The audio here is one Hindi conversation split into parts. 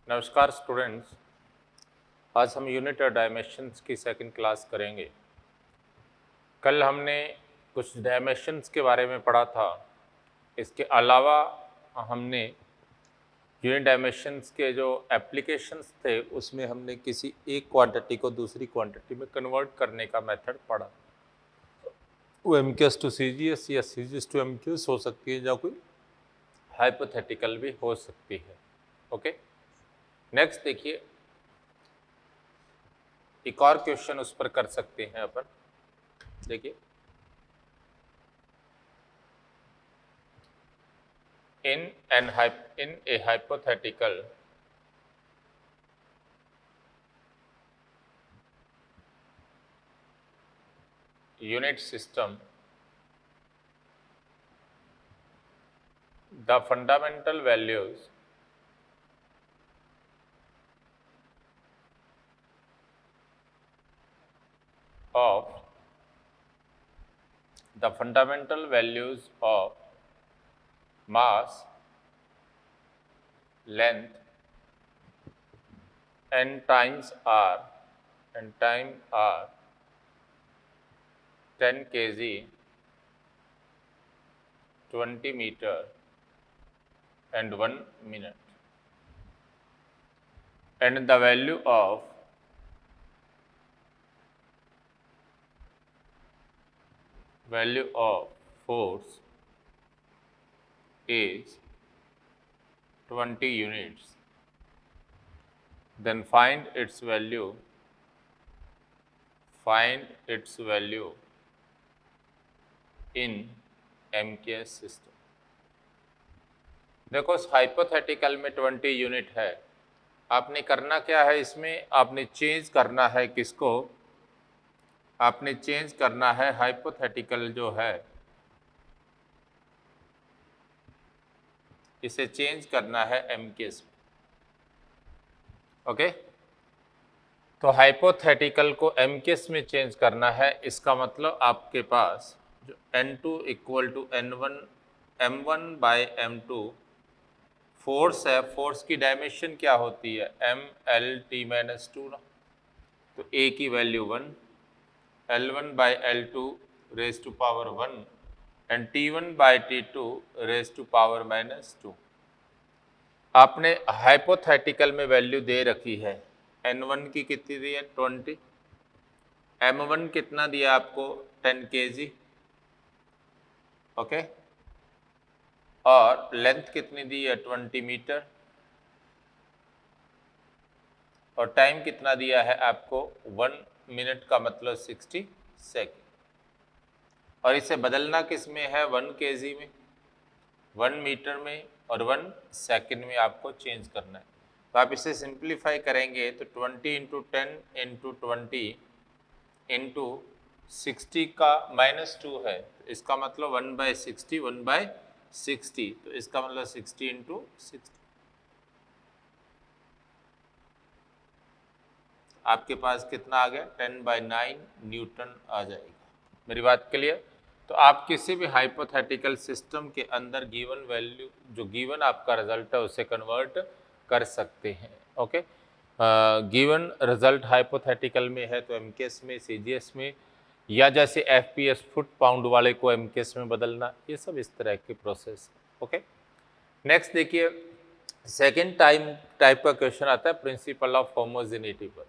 नमस्कार स्टूडेंट्स, आज हम यूनिट और डायमेंशंस की सेकंड क्लास करेंगे। कल हमने कुछ डायमेंशंस के बारे में पढ़ा था। इसके अलावा हमने यूनिट डायमेंशंस के जो एप्लीकेशंस थे उसमें हमने किसी एक क्वांटिटी को दूसरी क्वांटिटी में कन्वर्ट करने का मेथड पढ़ा। वो एमकेएस टू सीजीएस या सीजीएस टू एमकेएस हो सकती है, या कोई हाइपोथेटिकल भी हो सकती है। ओके, नेक्स्ट देखिए, एक और क्वेश्चन उस पर कर सकते हैं अपन। देखिए, in a hypothetical unit system, the fundamental values of mass, length and time are 10 kg, 20 meter and 1 minute, and the value of force is 20 units, then find its value in MKS system. देखो, हाइपोथेटिकल में 20 यूनिट है। आपने करना क्या है, इसमें आपने चेंज करना है किसको, आपने चेंज करना है हाइपोथेटिकल जो है, इसे चेंज करना है एमकेएस में। ओके, तो हाइपोथेटिकल को एमकेएस में चेंज करना है। इसका मतलब आपके पास जो N2 equal to N1 M1 by M2 force है, फोर्स की डायमेंशन क्या होती है, ML_T-2 ना। तो A की value 1, L1 by L2 raise to power 1 and T1 by T2 raise to power -2। आपने हाइपोथेटिकल में वैल्यू दे रखी है। N1 की कितनी दी है, 20। M1 कितना दिया आपको, 10 kg। ओके, और लेंथ कितनी दी है, 20 मीटर, और टाइम कितना दिया है आपको, 1 मिनट का मतलब 60 सेकेंड। और इसे बदलना किस में है, 1 kg में, 1 मीटर में और 1 सेकेंड में आपको चेंज करना है। तो आप इसे सिंप्लीफाई करेंगे तो 20 इंटू 10 इंटू 20 इंटू 60 का -2 है, तो इसका मतलब 1/60, 1/60, तो इसका मतलब 60 इंटू 60। आपके पास कितना आ गया, 10/9 न्यूटन आ जाएगा। मेरी बात क्लियर? तो आप किसी भी हाइपोथेटिकल सिस्टम के अंदर गिवन वैल्यू, जो गिवन आपका रिजल्ट है, उसे कन्वर्ट कर सकते हैं। ओके, गिवन रिजल्ट हाइपोथेटिकल में है तो एमकेएस में, सीजीएस में, या जैसे एफपीएस फुट पाउंड वाले को एमकेएस में बदलना, ये सब इस तरह के प्रोसेस। ओके, नेक्स्ट देखिए, सेकेंड टाइप का क्वेश्चन आता है प्रिंसिपल ऑफ होमोजेनिटी पर,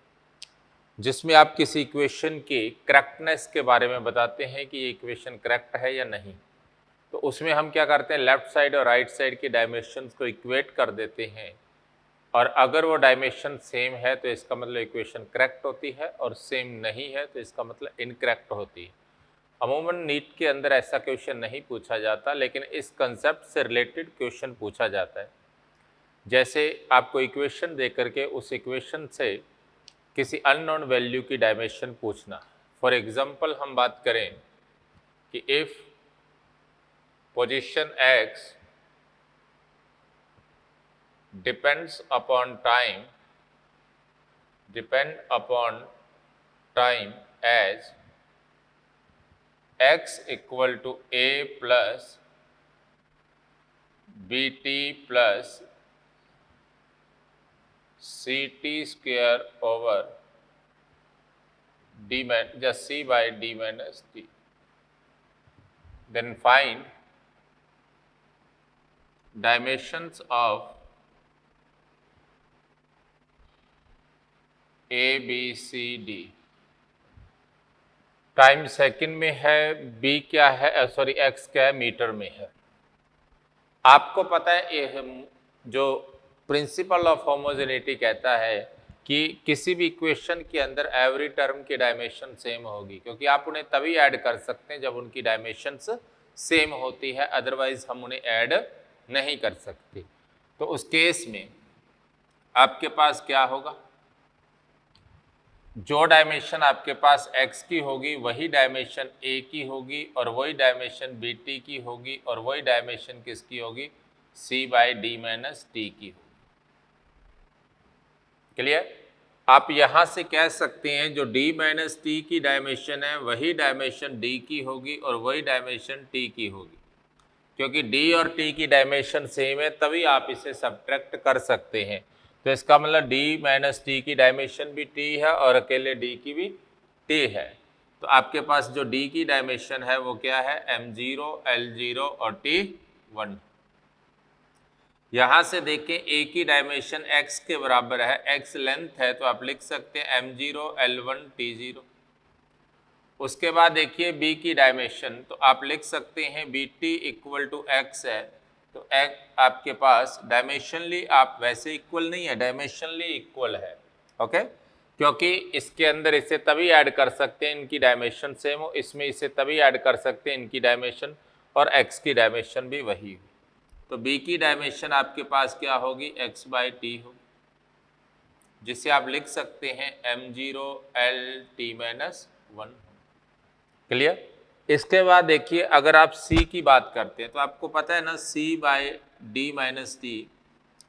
जिसमें आप किसी इक्वेशन के करेक्टनेस के बारे में बताते हैं कि ये इक्वेशन करेक्ट है या नहीं। तो उसमें हम क्या करते हैं, लेफ्ट साइड और राइट साइड के डायमेंशंस को इक्वेट कर देते हैं, और अगर वो डायमेंशन सेम है तो इसका मतलब इक्वेशन करेक्ट होती है, और सेम नहीं है तो इसका मतलब इनकरेक्ट होती है। अमूमन नीट के अंदर ऐसा क्वेश्चन नहीं पूछा जाता, लेकिन इस कंसेप्ट से रिलेटेड क्वेश्चन पूछा जाता है। जैसे आपको इक्वेशन दे करके उस इक्वेशन से किसी अननोन वैल्यू की डायमेंशन पूछना। फॉर एग्जांपल हम बात करें कि if position x depend upon time as x equal to a plus bt plus CT² over d just C by d minus t. Then find dimensions of A, B, C, D. Time second में है, B क्या है, सॉरी X क्या है, मीटर में है। आपको पता है ये जो प्रिंसिपल ऑफ होमोजेनिटी कहता है कि किसी भी इक्वेशन के अंदर एवरी टर्म की डायमेंशन सेम होगी, क्योंकि आप उन्हें तभी ऐड कर सकते हैं जब उनकी डायमेंशंस सेम होती है, अदरवाइज हम उन्हें ऐड नहीं कर सकते। तो उस केस में आपके पास क्या होगा, जो डायमेंशन आपके पास x की होगी वही डायमेंशन a की होगी, और वही डायमेंशन bt की होगी, और वही डायमेंशन किसकी होगी, c by D minus T की होगी। क्लियर? आप यहां से कह सकते हैं जो d माइनस टी की डायमेंशन है वही डायमेंशन d की होगी और वही डायमेंशन t की होगी, क्योंकि d और t की डायमेंशन सेम है तभी आप इसे सब्ट्रैक्ट कर सकते हैं। तो इसका मतलब d माइनस टी की डायमेंशन भी t है और अकेले d की भी t है। तो आपके पास जो d की डायमेंशन है वो क्या है, m0, l0 और t1। यहाँ से देखें a की डायमेंशन x के बराबर है, x लेंथ है, तो आप लिख सकते हैं m0, l1, t0। उसके बाद देखिए b की डायमेंशन, तो आप लिख सकते हैं bt इक्वल टू x है, तो x आपके पास डायमेंशनली आप वैसे इक्वल नहीं है, डायमेंशनली इक्वल है। ओके, क्योंकि इसके अंदर इसे तभी ऐड कर सकते हैं इनकी डायमेंशन सेम हो, इसमें इसे तभी ऐड कर सकते हैं इनकी डायमेंशन और x की डायमेंशन भी वही हो। तो b की डायमेंशन आपके पास क्या होगी, x बाई टी होगी, जिसे आप लिख सकते हैं m0 l t minus 1। Clear? इसके बाद देखिए अगर आप c की बात करते हैं तो आपको पता है ना c by D minus T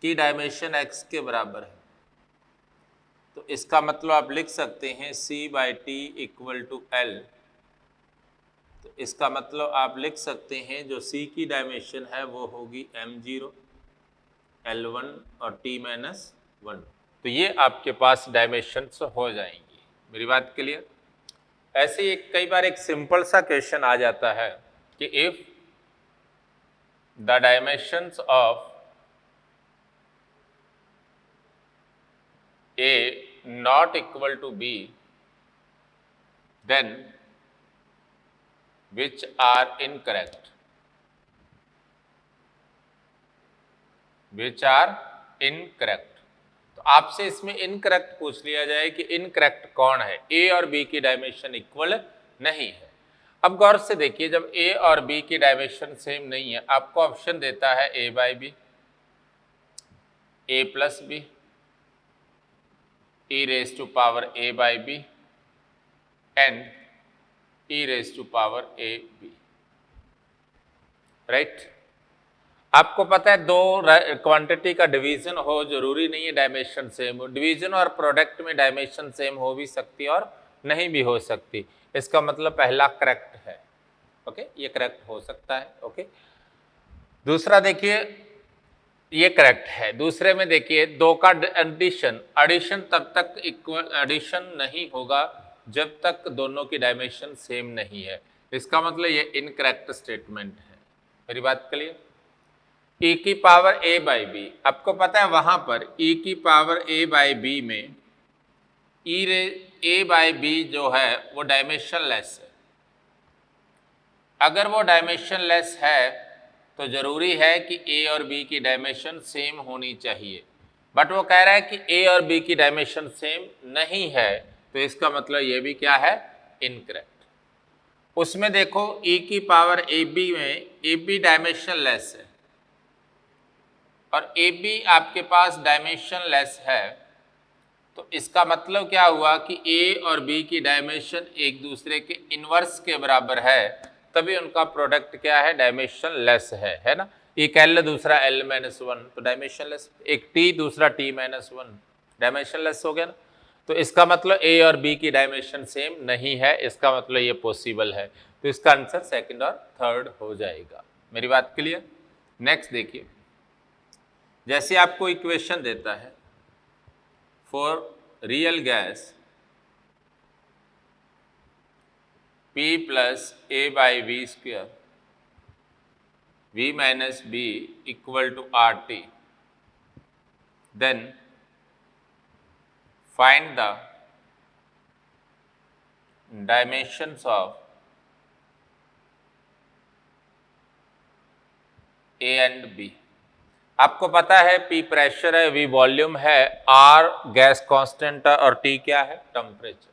की डायमेंशन x के बराबर है, तो इसका मतलब आप लिख सकते हैं c by T equal to l। तो इसका मतलब आप लिख सकते हैं जो c की डायमेंशन है वो होगी m0, l1 और t माइनस 1। तो ये आपके पास डायमेंशंस हो जाएंगी। मेरी बात क्लियर? ऐसे ही कई बार एक सिंपल सा क्वेश्चन आ जाता है कि if the dimensions of A not equal to B then which are incorrect, which are incorrect. तो आपसे इसमें इनकरेक्ट पूछ लिया जाए कि इनकरेक्ट कौन है, ए और बी की डायमेंशन इक्वल नहीं है। अब गौर से देखिए, जब ए और बी की डायमेंशन सेम नहीं है, आपको ऑप्शन देता है A by B, A plus B, E raise to power A by B and E raise to power A B. Right? आपको पता है दो क्वांटिटी का डिवीजन हो जरूरी नहीं है डायमेंशन सेम हो, डिवीजन और प्रोडक्ट में डायमेंशन सेम हो भी सकती है और नहीं भी हो सकती। इसका मतलब पहला करेक्ट है। ओके, ये करेक्ट हो सकता है। ओके, दूसरा देखिए ये करेक्ट है। दूसरे में देखिए दो का एडिशन तब तक इक्वल एडिशन नहीं होगा जब तक दोनों की डायमेंशन सेम नहीं है। इसका मतलब ये इनकरेक्ट स्टेटमेंट है। मेरी बात क्लियर? e की पावर a बाई बी, आपको पता है वहां पर e की पावर a बाई बी में a बाई बी जो है वो डायमेंशन लेस है। अगर वो डायमेंशन लेस है तो जरूरी है कि a और b की डायमेंशन सेम होनी चाहिए, बट वो कह रहा है कि a और b की डायमेंशन सेम नहीं है, तो इसका मतलब ये भी क्या है, इनकरेक्ट। उसमें देखो e की पावर ab में ab डायमेंशन लेस है और AB आपके पास डायमेंशन लेस है, तो इसका मतलब क्या हुआ कि A और B की डायमेंशन एक दूसरे के इनवर्स के बराबर है, तभी उनका प्रोडक्ट क्या है, डायमेंशन लेस है ना। एक L दूसरा L माइनस 1 तो डायमेंशन लेस, एक T दूसरा T माइनस 1 डायमेंशन लेस हो गया ना। तो इसका मतलब A और B की डायमेंशन सेम नहीं है, इसका मतलब ये पॉसिबल है। तो इसका आंसर सेकंड और थर्ड हो जाएगा। मेरी बात क्लियर? नेक्स्ट देखिए, जैसे आपको इक्वेशन देता है for real gas P plus A by V square V minus B equal to RT, then find the dimensions of A and B। आपको पता है P प्रेशर है, V वॉल्यूम है, R गैस कांस्टेंट है और T क्या है? टेम्परेचर।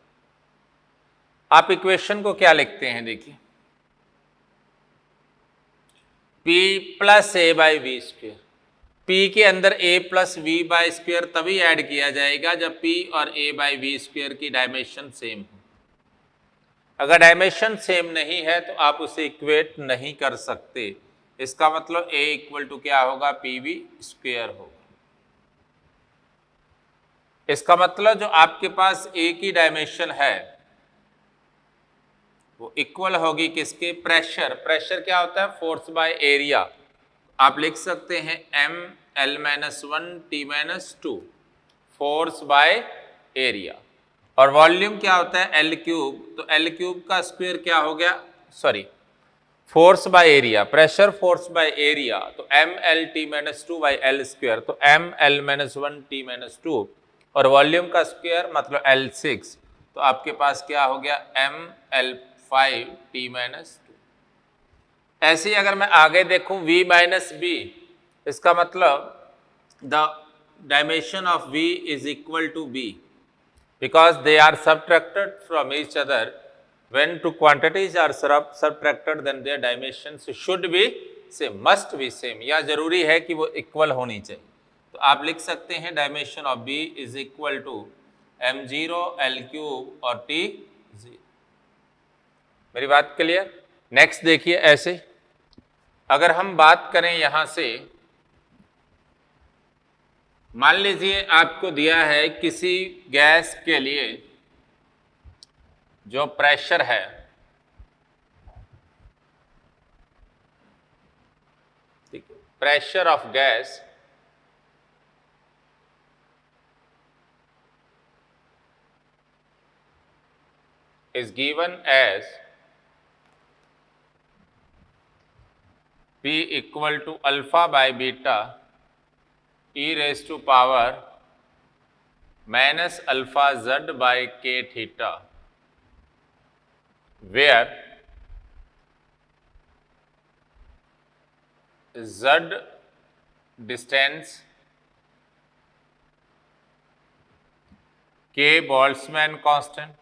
आप इक्वेशन को क्या लिखते हैं? देखिए P plus A by V square. P के अंदर A plus V by square तभी ऐड किया जाएगा जब P और A बाई वी स्क्वेयर की डायमेंशन सेम हो। अगर डायमेंशन सेम नहीं है तो आप उसे इक्वेट नहीं कर सकते। इसका मतलब A इक्वल टू क्या होगा? पी वी स्क्वेयर होगा। इसका मतलब जो आपके पास A की डायमेंशन है वो इक्वल होगी किसके? प्रेशर। प्रेशर क्या होता है? Force by area. आप लिख सकते हैं M(L-1T-2) फोर्स बाय एरिया। और वॉल्यूम क्या होता है? L cube. तो L क्यूब का स्क्वायर क्या हो गया? Sorry, force by area, pressure force by area, तो ML(T-2) बाई L स्क्वायर, तो ML-1T-2 और वॉल्यूम का स्क्वायर मतलब L6, तो आपके पास क्या हो गया? ML5T-2। ऐसे ही अगर मैं आगे देखूं V माइनस B, इसका मतलब the dimension of V is equal to B because they are subtracted from each other. When two quantities are subtracted, then their dimensions should be same, must be same, या जरूरी है कि वो इक्वल होनी चाहिए। तो आप लिख सकते हैं dimension of B is equal to M0 L cube और T0। मेरी बात क्लियर? नेक्स्ट देखिए, ऐसे अगर हम बात करें यहां से, मान लीजिए आपको दिया है किसी गैस के लिए जो प्रेशर है ठीक है, pressure of gas is given as P equal to alpha by beta e raised to power minus alpha z by k theta, where z distance, k Boltzmann constant,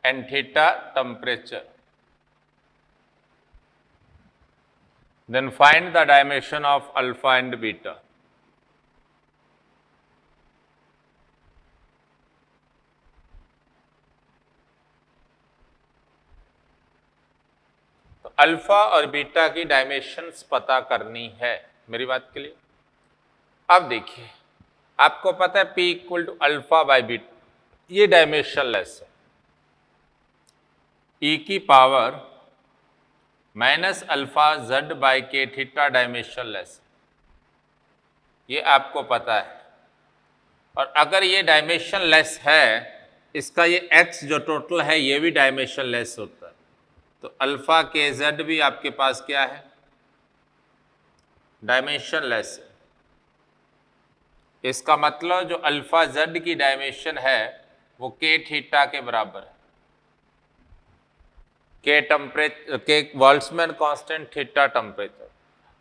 and theta temperature. Then find the dimension of alpha and beta. तो अल्फा और बीटा की डायमेंशंस पता करनी है। मेरी बात के लिए अब देखिए, आपको पता है P equal to alpha by beta, ये डायमेंशनलेस है। E की power minus alpha z by k theta dimensionless, ये आपको पता है। और अगर ये डायमेंशनलेस है, इसका ये x जो टोटल है ये भी डायमेंशनलेस होता है, तो अल्फा के z भी आपके पास क्या है? डायमेंशनलेस है। इसका मतलब जो अल्फा z की डायमेंशन है वो के थीटा के बराबर है, के टेम्परेचर, के बोल्ट्जमैन कांस्टेंट, थीटा टेम्परेचर।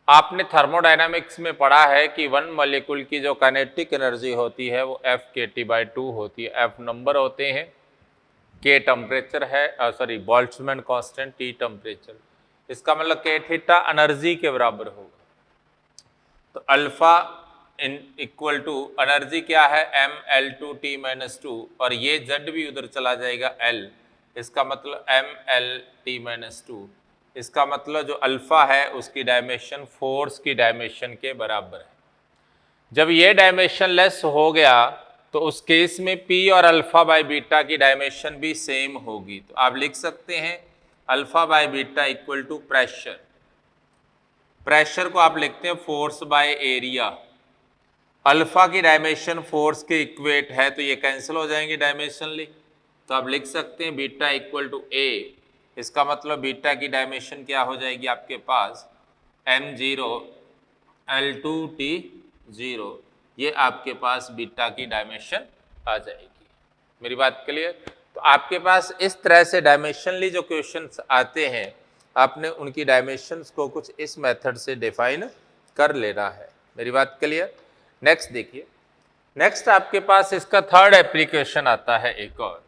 आपने थर्मोडायनामिक्स में पढ़ा है कि वन मॉलिक्यूल की जो काइनेटिक एनर्जी होती है वो F(kT/2) होती है। F नंबर होते हैं, के टेम्परेचर है, sorry Boltzmann constant, T temperature. इसका मतलब के थीटा एनर्जी के बराबर होगा। तो अल्फा इक्वल टू एनर्जी क्या है? ML2T-2, और ये Z भी उधर चला जाएगा L, इसका मतलब ML(T-2). इसका मतलब जो अल्फा है उसकी डायमेंशन फोर्स की डायमेंशन के बराबर है। जब ये डायमेंशन लेस हो गया तो उस केस में P और अल्फा बाय बीटा की डायमेंशन भी सेम होगी। तो आप लिख सकते हैं alpha by beta equal to pressure. Pressure को आप लिखते हैं फोर्स बाय एरिया। अल्फा की डायमेंशन फोर्स के इक्वेट है तो ये कैंसिल हो जाएंगे डायमेंशनली, तो आप लिख सकते हैं बीटा इक्वल टू ए। इसका मतलब बीटा की डायमेंशन क्या हो जाएगी आपके पास m0 L2T0, ये आपके पास बीटा की डायमेंशन आ जाएगी। मेरी बात क्लियर? तो आपके पास इस तरह से डायमेंशनली जो क्वेश्चंस आते हैं, आपने उनकी डायमेंशंस को कुछ इस मेथड से डिफाइन कर लेना है। मेरी बात क्लियर? नेक्स्ट देखिए, नेक्स्ट आपके पास इसका थर्ड एप्लीकेशन आता है। एक और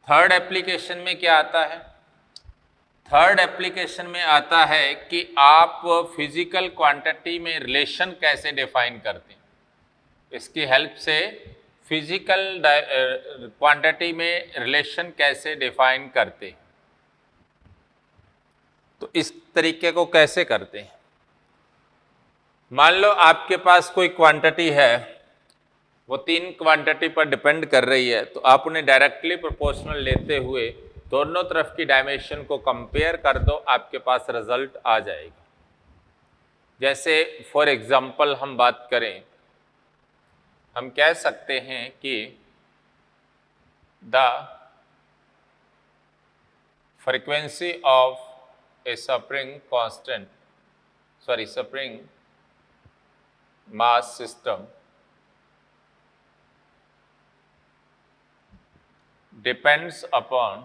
थर्ड एप्लीकेशन में क्या आता है? थर्ड एप्लीकेशन में आता है कि आप फिजिकल क्वांटिटी में रिलेशन कैसे डिफाइन करते हैं। इसकी हेल्प से फिजिकल क्वांटिटी में रिलेशन कैसे डिफाइन करते हैं, तो इस तरीके को कैसे करते हैं। मान लो आपके पास कोई क्वांटिटी है, वो तीन क्वांटिटी पर डिपेंड कर रही है, तो आप उन्हें डायरेक्टली प्रोपोर्शनल लेते हुए दोनों तरफ की डायमेंशन को कंपेयर कर दो, आपके पास रिजल्ट आ जाएगा। जैसे फॉर एग्जांपल हम बात करें, हम कह सकते हैं कि the frequency of A spring constant spring mass system depends upon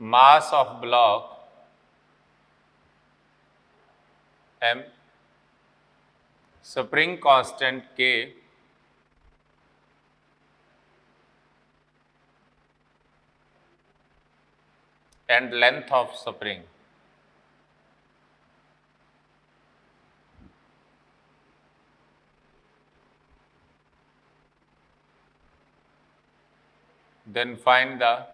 mass of block m, spring constant k, and length of spring. Then find the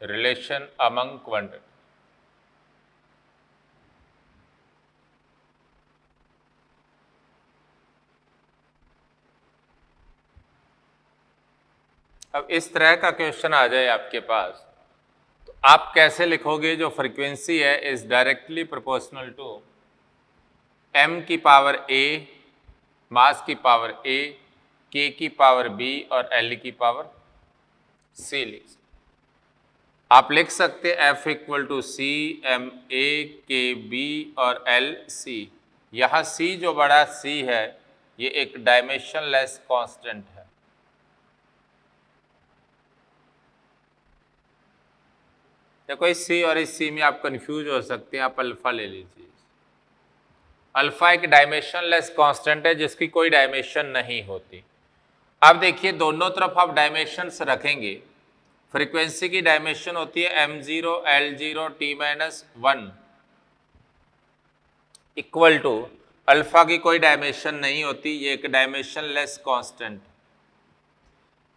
relation among quantity. अब इस तरह का क्वेश्चन आ जाए आपके पास, तो आप कैसे लिखोगे? जो फ्रीक्वेंसी है is directly proportional to m की पावर a, मास की पावर a, k की पावर b और l की पावर c लिख सकते। आप लिख सकते f equal to C M A K B और एल सी। यहाँ c जो बड़ा c है ये एक डायमेंशनलेस कांस्टेंट है। देखो इस c और इस c में आप कंफ्यूज हो सकते हैं, आप अल्फा ले लीजिए। अल्फा एक डायमेंशनलेस कांस्टेंट है जिसकी कोई डायमेंशन नहीं होती। अब देखिए दोनों तरफ आप डायमेंशंस रखेंगे, फ्रीक्वेंसी की डायमेंशन होती है m0 L0 T-1 equal to alpha की कोई डायमेंशन नहीं होती, ये एक डायमेंशनलेस कांस्टेंट।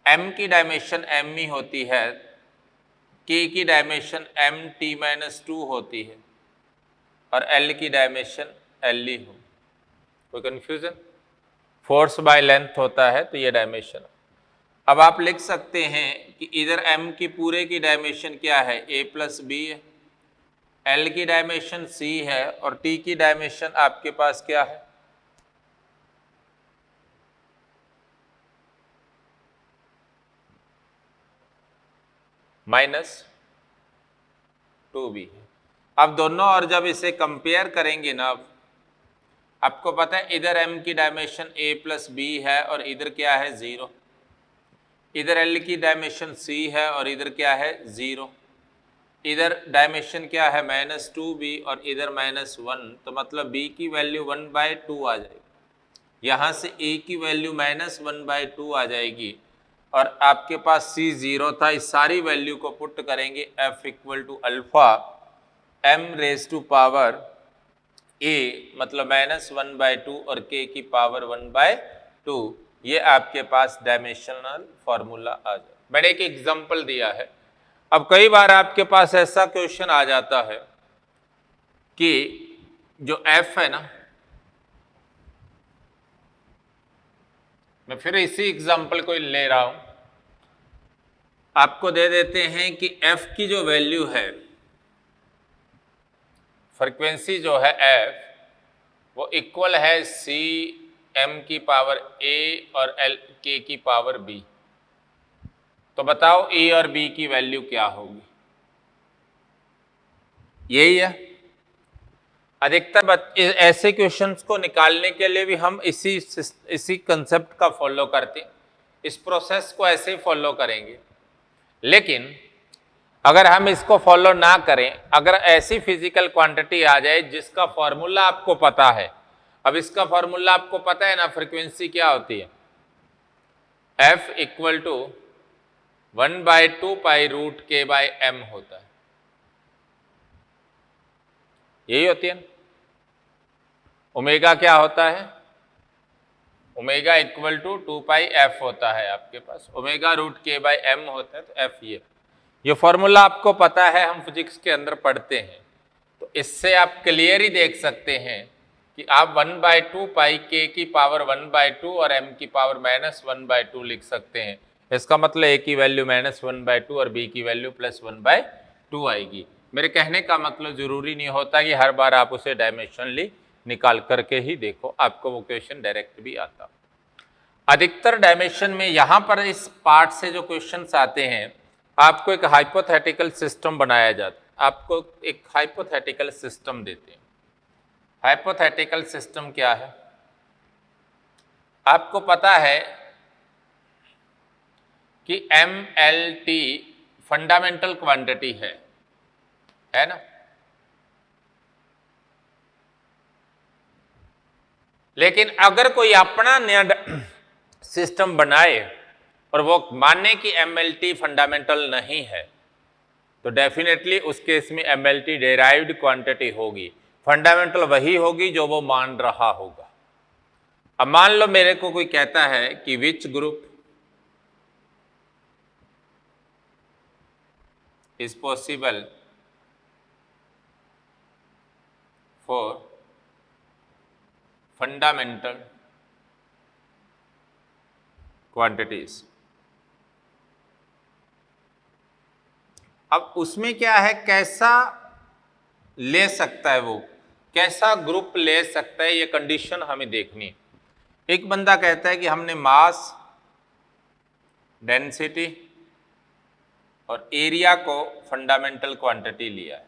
m की डायमेंशन m ही होती है, k की डायमेंशन m-2 होती है और l की डायमेंशन l ही हो। कोई कंफ्यूजन? फोर्स बाय लेंथ होता है तो ये डायमेंशन। अब आप लिख सकते हैं कि इधर m की पूरे की डायमेंशन क्या है, a प्लस बी है, l की डायमेंशन c है और t की डायमेंशन आपके पास क्या है, -2b है। अब दोनों और जब इसे कंपेयर करेंगे ना, आपको पता है इधर m की डायमेंशन a प्लस बी है और इधर क्या है 0, इधर l की डायमेंशन c है और इधर क्या है 0, इधर डायमेंशन क्या है -2b और इधर -1, तो मतलब b की वैल्यू 1/2 आ जाएगी। यहाँ से a की वैल्यू -1/2 आ जाएगी और आपके पास c 0 था। इस सारी वैल्यू को पुट करेंगे f equal to alpha m⁻² a मतलब -1/2 और k की पावर 1/2, ये आपके पास डायमेंशनल फॉर्मूला आ जाए। मैंने एक एग्जांपल दिया है। अब कई बार आपके पास ऐसा क्वेश्चन आ जाता है कि जो f है ना, मैं फिर इसी एग्जांपल को ले रहा हूं, आपको दे देते हैं कि f की जो वैल्यू है, फ्रीक्वेंसी जो है f, वो इक्वल है सी एम की पावर a और एल के की पावर b। तो बताओ a और b की वैल्यू क्या होगी? यही है। अधिकतर ऐसे क्वेश्चंस को निकालने के लिए भी हम इसी कंसेप्ट का फॉलो करते हैं, इस प्रोसेस को ऐसे ही फॉलो करेंगे। लेकिन अगर हम इसको फॉलो ना करें, अगर ऐसी फिजिकल क्वांटिटी आ जाए जिसका फॉर्मूला आपको पता है, अब इसका फॉर्मूला आपको पता है ना, फ्रीक्वेंसी क्या होती है, f equal to 1/2 pi root k by M होता है, यही होती है ना। ओमेगा क्या होता है, omega equal to 2 pi F होता है आपके पास, omega root k by M होता है, तो एफ ये फॉर्मूला आपको पता है, हम फिजिक्स के अंदर पढ़ते हैं। तो इससे आप क्लियर ही देख सकते हैं कि आप 1/2 पाई के की पावर 1/2 और m की पावर -1/2 लिख सकते हैं। इसका मतलब a की वैल्यू -1/2 और b की वैल्यू +1/2 आएगी। मेरे कहने का मतलब जरूरी नहीं होता कि हर बार आप उसे डायमेंशनली निकाल करके ही देखो, आपको वो क्वेश्चन डायरेक्ट भी आता। अधिकतर डायमेंशन में यहां पर इस पार्ट से जो क्वेश्चंस आते हैं, आपको एक हाइपोथेटिकल सिस्टम बनाया जाता है, आपको एक हाइपोथेटिकल सिस्टम देते हैं। हाइपोथेटिकल सिस्टम क्या है? आपको पता है कि MLT फंडामेंटल क्वांटिटी है ना। लेकिन अगर कोई अपना नया सिस्टम बनाए और वो माने कि MLT फंडामेंटल नहीं है, तो डेफिनेटली उस केस में MLT डेराइव्ड क्वांटिटी होगी, फंडामेंटल वही होगी जो वो मान रहा होगा। अब मान लो मेरे को कोई कहता है कि which group is possible for fundamental quantities. अब उसमें क्या है, कैसा ले सकता है वो, कैसा ग्रुप ले सकता है, ये कंडीशन हमें देखनी। एक बंदा कहता है कि हमने मास, डेंसिटी और एरिया को फंडामेंटल क्वांटिटी लिया है।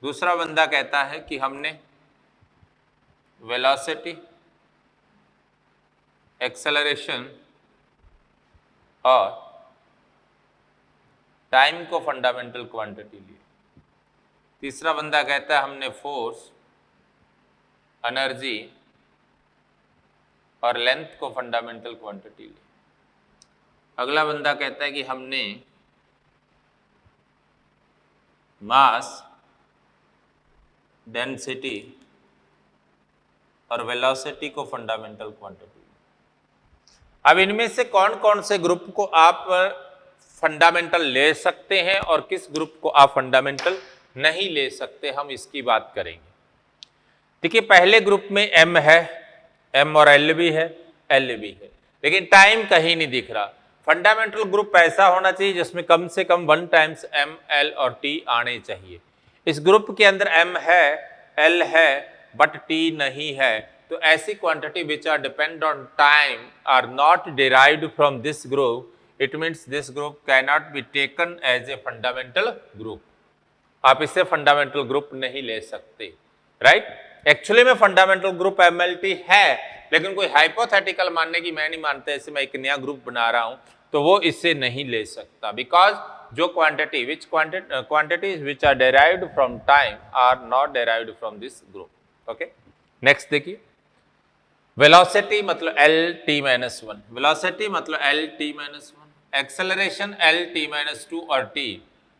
दूसरा बंदा कहता है कि हमने वेलोसिटी, एक्सेलरेशन और टाइम को फंडामेंटल क्वांटिटी ली। तीसरा बंदा कहता है हमने फोर्स, एनर्जी और लेंथ को फंडामेंटल क्वांटिटी ली। अगला बंदा कहता है कि हमने मास, डेंसिटी और वेलोसिटी को फंडामेंटल क्वांटिटी ली। अब इनमें से कौन कौन से ग्रुप को आप फंडामेंटल ले सकते हैं और किस ग्रुप को आप फंडामेंटल नहीं ले सकते, हम इसकी बात करेंगे। देखिए, पहले ग्रुप में m है, m और l भी है, l भी है, लेकिन टाइम कहीं नहीं दिख रहा। फंडामेंटल ग्रुप ऐसा होना चाहिए जिसमें कम से कम 1 टाइम्स m, l और t आने चाहिए। इस ग्रुप के अंदर m है, l है, बट t नहीं है, तो ऐसी quantity which are depend on time are not derived from this group, it means this group can not be taken as a fundamental group. आप इसे फंडामेंटल ग्रुप नहीं ले सकते, राइट। एक्चुअली में फंडामेंटल ग्रुप MLT है, लेकिन कोई हाइपोथेटिकल मानने की मैं नहीं मानता, ऐसे मैं एक नया ग्रुप बना रहा हूं, तो वो इसे नहीं ले सकता, बिकॉज जो quantities which are derived from time are not derived from this group. Okay, next देखिए, वेलोसिटी मतलब LT-1, वेलोसिटी मतलब LT-1, एक्सेलरेशन LT-2 और T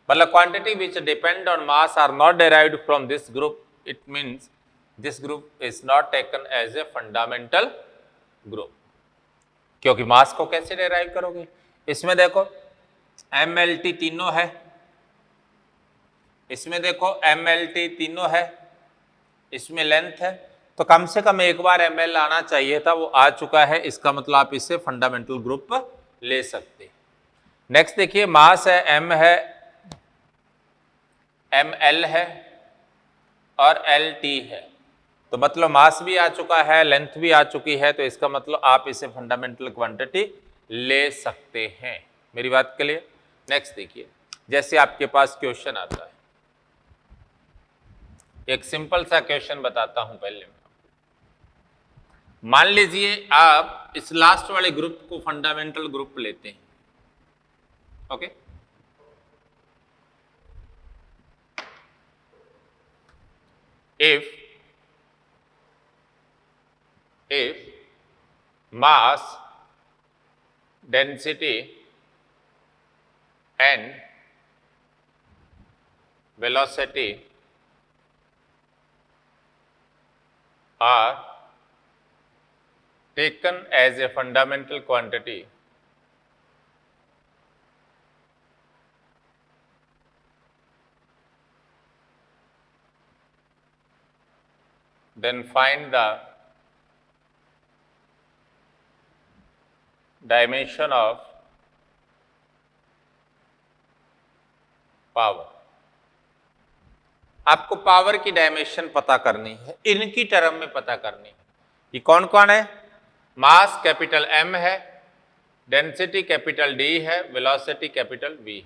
मतलब quantity which depend on mass are not derived from this group, it means this group is not taken as a fundamental group. क्योंकि मास को कैसे डेराइव करोगे? इसमें देखो MLT तीनों है, इसमें देखो MLT तीनों है, इसमें लेंथ है, तो कम से कम एक बार ml आना चाहिए था, वो आ चुका है, इसका मतलब आप इसे फंडामेंटल ग्रुप ले सकते हैं। नेक्स्ट देखिए, मास है m है, ml है और lt है, तो मतलब मास भी आ चुका है, लेंथ भी आ चुकी है, तो इसका मतलब आप इसे फंडामेंटल क्वांटिटी ले सकते हैं। मेरी बात क्लियर? नेक्स्ट देखिए, जैसे आपके पास क्वेश्चन आता है, एक सिंपल सा क्वेश्चन बताता हूं पहले मैं। मान लीजिए आप इस लास्ट वाले ग्रुप को फंडामेंटल ग्रुप लेते हैं, okay? if mass, density and velocity are taken as a fundamental quantity, then find the dimension of power. आपको पावर की डायमेंशन पता करनी है, इनकी टर्म में पता करनी है। ये कौन कौन है? मास कैपिटल M है, डेंसिटी कैपिटल D है, वेलोसिटी कैपिटल V है।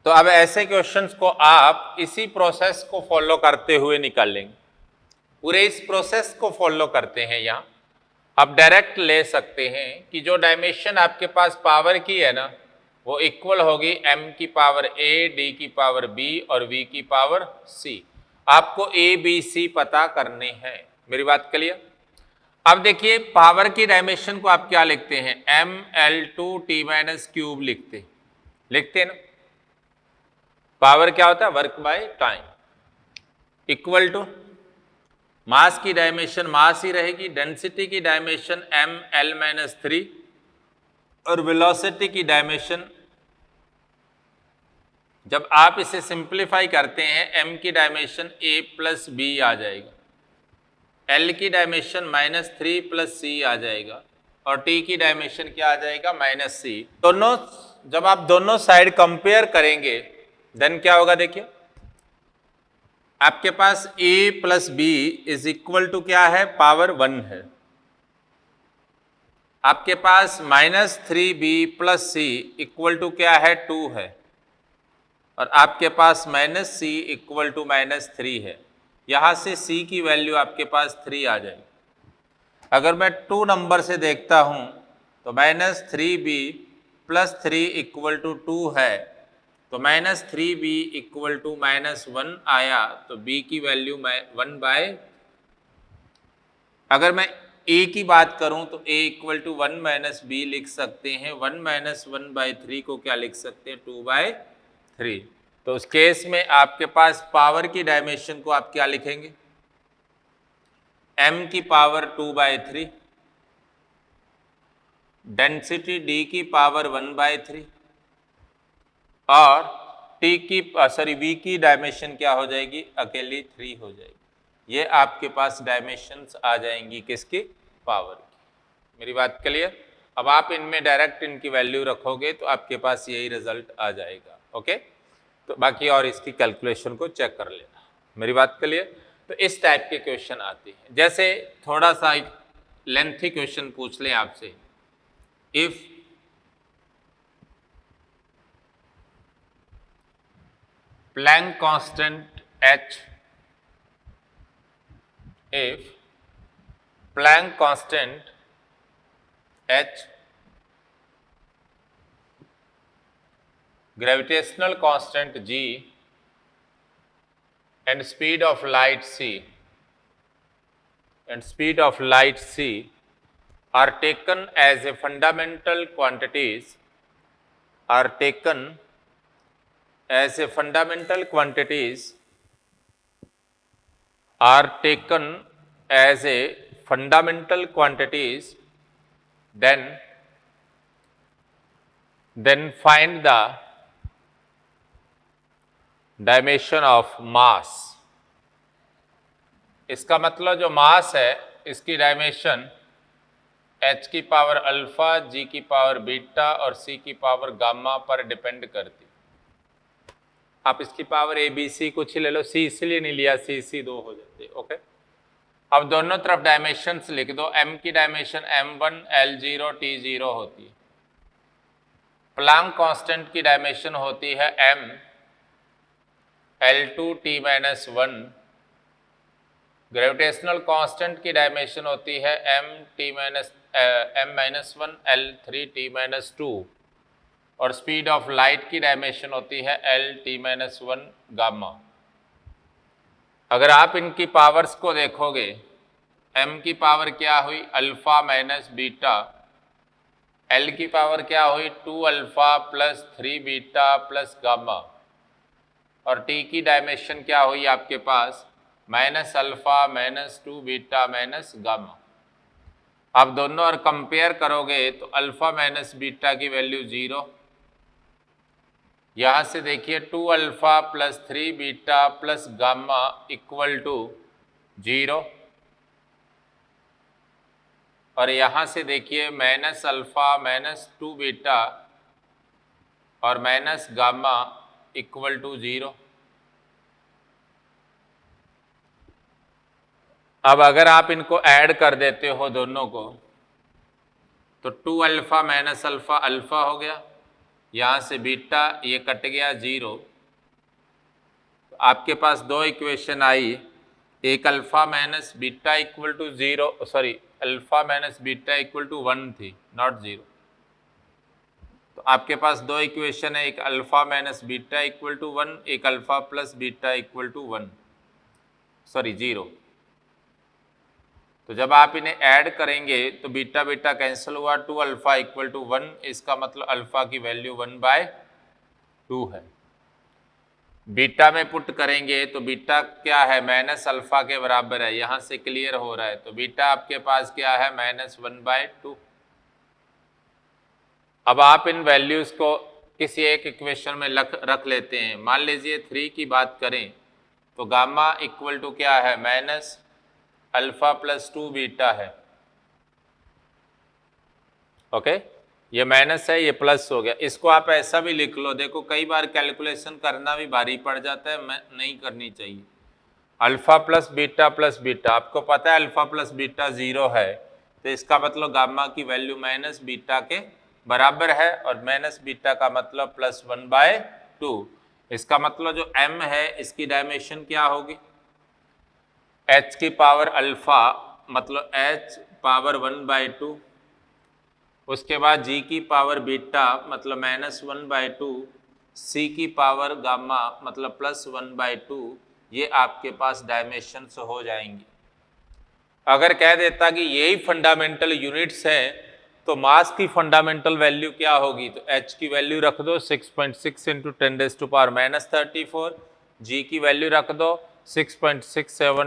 तो अब ऐसे क्वेश्चंस को आप इसी प्रोसेस को फॉलो करते हुए निकाल लेंगे। पूरे इस प्रोसेस को फॉलो करते हैं, यहां आप डायरेक्ट ले सकते हैं कि जो डायमेंशन आपके पास पावर की है ना, वो इक्वल होगी m की पावर a, d की पावर b और v की पावर c। आपको a, b, c पता करने हैं। मेरी बात क्लियर? अब देखिए, पावर की डायमेंशन को आप क्या लिखते हैं? mL2t-3 लिखते हैं ना। पावर क्या होता है? Work by time, equal to mass की डायमेंशन मास ही रहेगी, डेंसिटी की डायमेंशन mL-3 और वेलोसिटी की डायमेंशन, जब आप इसे सिंप्लीफाई करते हैं, m की डायमेंशन a प्लस b आ जाएगा, l की डायमेंशन -3 प्लस c आ जाएगा और t की डायमेंशन क्या आ जाएगा? -c। दोनों, जब आप दोनों साइड कंपेयर करेंगे देन क्या होगा? देखिए, आपके पास a plus B is equal to क्या है? पावर 1 है। आपके पास -3b plus c equal to क्या है? 2 है। और आपके पास -c इक्वल टू -3 है। यहां से c की वैल्यू आपके पास 3 आ जाएगी। अगर मैं 2 नंबर से देखता हूं तो -3b प्लस 3 इक्वल टू 2 है, तो -3b इक्वल टू -1 आया, तो b की वैल्यू 1/, अगर मैं a की बात करूं तो a इक्वल टू 1 - b लिख सकते हैं। 1 - 1/3 को क्या लिख सकते हैं? 2/3। तो उस केस में आपके पास पावर की डायमेंशन को आप क्या लिखेंगे? m की पावर 2/3, डेंसिटी d की पावर 1/3 और v की डायमेंशन क्या हो जाएगी? अकेली 3 हो जाएगी। ये आपके पास डायमेंशंस आ जाएंगी किसकी? पावर की। मेरी बात क्लियर? अब आप इनमें डायरेक्ट इनकी वैल्यू रखोगे तो आपके पास यही रिजल्ट आ जाएगा। ओके, तो बाकी और इसकी कैलकुलेशन को चेक कर लेना। मेरी बात क्लियर? तो इस टाइप के क्वेश्चन आते हैं। जैसे थोड़ा सा लेंथी क्वेश्चन पूछ लें आपसे, if Planck constant h, if Planck constant h, gravitational constant g and speed of light c are taken as a fundamental quantities, are taken as a fundamental quantities, are taken as a fundamental quantities, then find the dimension of mass इसका मतलब जो मास है इसकी डायमेंशन h की पावर अल्फा, g की पावर बीटा और c की पावर गामा पर डिपेंड करती। आप इसकी पावर a b c कुछ ही ले लो, c इसलिए नहीं लिया, c 2 हो जाती है। ओके, अब दोनों तरफ डायमेंशंस लिख दो। m की डायमेंशन m1 L0 T0 होती है। प्लैंक कांस्टेंट की डायमेंशन होती है m L2 T-1। Gravitational constant की डायमेंशन होती है m-1 L3 T-2 और स्पीड ऑफ लाइट की डायमेंशन होती है L-T-1 गामा। अगर आप इनकी पावर्स को देखोगे, m की पावर क्या हुई अल्फा माइनस बीटा, L की पावर क्या हुई 2 alpha plus 3 beta plus gamma, और T की डायमेंशन क्या हुई आपके पास minus alpha minus 2 beta minus gamma. आप दोनों और कंपेयर करोगे तो अल्फा माइनस बीटा की वैल्यू 0, यहाँ से देखिए 2 alpha plus 3 beta plus gamma equal to 0, और यहाँ से देखिए माइनस अल्फा माइनस 2 बीटा और माइनस गामा इक्वल टू 0। अब अगर आप इनको ऐड कर देते हो दोनों को तो 2 अल्फा माइनस अल्फा अल्फा हो गया, यहाँ से बीटा ये कट गया 0। तो आपके पास दो इक्वेशन आई, एक alpha minus beta equal to 0, sorry alpha minus beta equal to 1 थी, नॉट 0। तो आपके पास दो इक्वेशन है, एक alpha minus beta equal to 1, एक alpha plus beta equal to 1, sorry 0। तो जब आप इन्हें ऐड करेंगे तो बीटा बीटा कैंसिल हुआ, 2 अल्फा इक्वल टू 1, इसका मतलब अल्फा की वैल्यू 1/2 है। बीटा में पुट करेंगे तो बीटा क्या है माइनस अल्फा के बराबर है, यहाँ से क्लियर हो रहा है। तो बीटा आपके पास क्या है -1/2। अब आप इन वैल्यूज को किसी एक इक्वेशन में रख लेते हैं। मान लीजिए 3 की बात करें तो गामा इक्वल टू क्या है माइनस अल्फा प्लस 2 बीटा है। ओके, ये माइनस है, ये प्लस हो गया। इसको आप ऐसा भी लिख लो, देखो कई बार कैलकुलेशन करना भी भारी पड़ जाता है, नहीं करनी चाहिए। अल्फा प्लस बीटा, आपको पता है अल्फा प्लस बीटा 0 है, तो इसका मतलब गामा की वैल्यू माइनस बीटा के बराबर है, और माइनस बीटा का मतलब +1/2। इसका मतलब जो m है इसकी डायमेंशन क्या होगी h की पावर अल्फा, मतलब h पावर 1/2, उसके बाद g की पावर बीटा मतलब -1/2, c की पावर गामा मतलब +1/2। ये आपके पास डायमेंशंस हो जाएंगी। अगर कह देता कि यही फंडामेंटल यूनिट्स हैं तो मास की फंडामेंटल वैल्यू क्या होगी, तो h की वैल्यू रख दो 6.6 × 10⁻34, g की वैल्यू रख दो 1.67 ×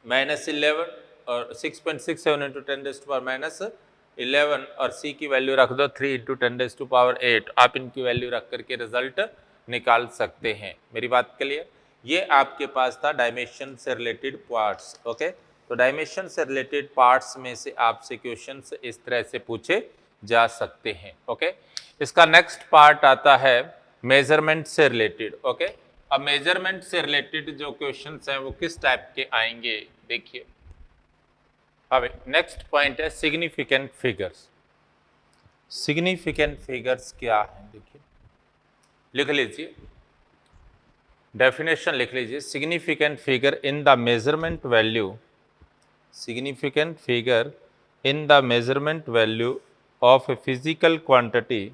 10⁻11 और 6.67 × 10⁻11, और c की वैल्यू रख दो 3 × 10⁸। आप इनकी वैल्यू रख करके रिजल्ट निकाल सकते हैं। मेरी बात क्लियर? ये आपके पास था डायमेंशन से रिलेटेड पार्ट्स। ओके, तो डायमेंशन से रिलेटेड पार्ट्स में से आपसे क्वेश्चंस इस तरह से पूछे जा सकते हैं। ओके, इसका नेक्स्ट पार्ट आता है मेजरमेंट से रिलेटेड। ओके, अब मेजरमेंट से रिलेटेड जो क्वेश्चंस हैं वो किस टाइप के आएंगे देखिए। अब नेक्स्ट पॉइंट है सिग्निफिकेंट फिगर्स। सिग्निफिकेंट फिगर्स क्या है देखिए, लिख लीजिए, डेफिनेशन लिख लीजिए। Significant figure in the measurement value, significant figure in the measurement value of a physical quantity,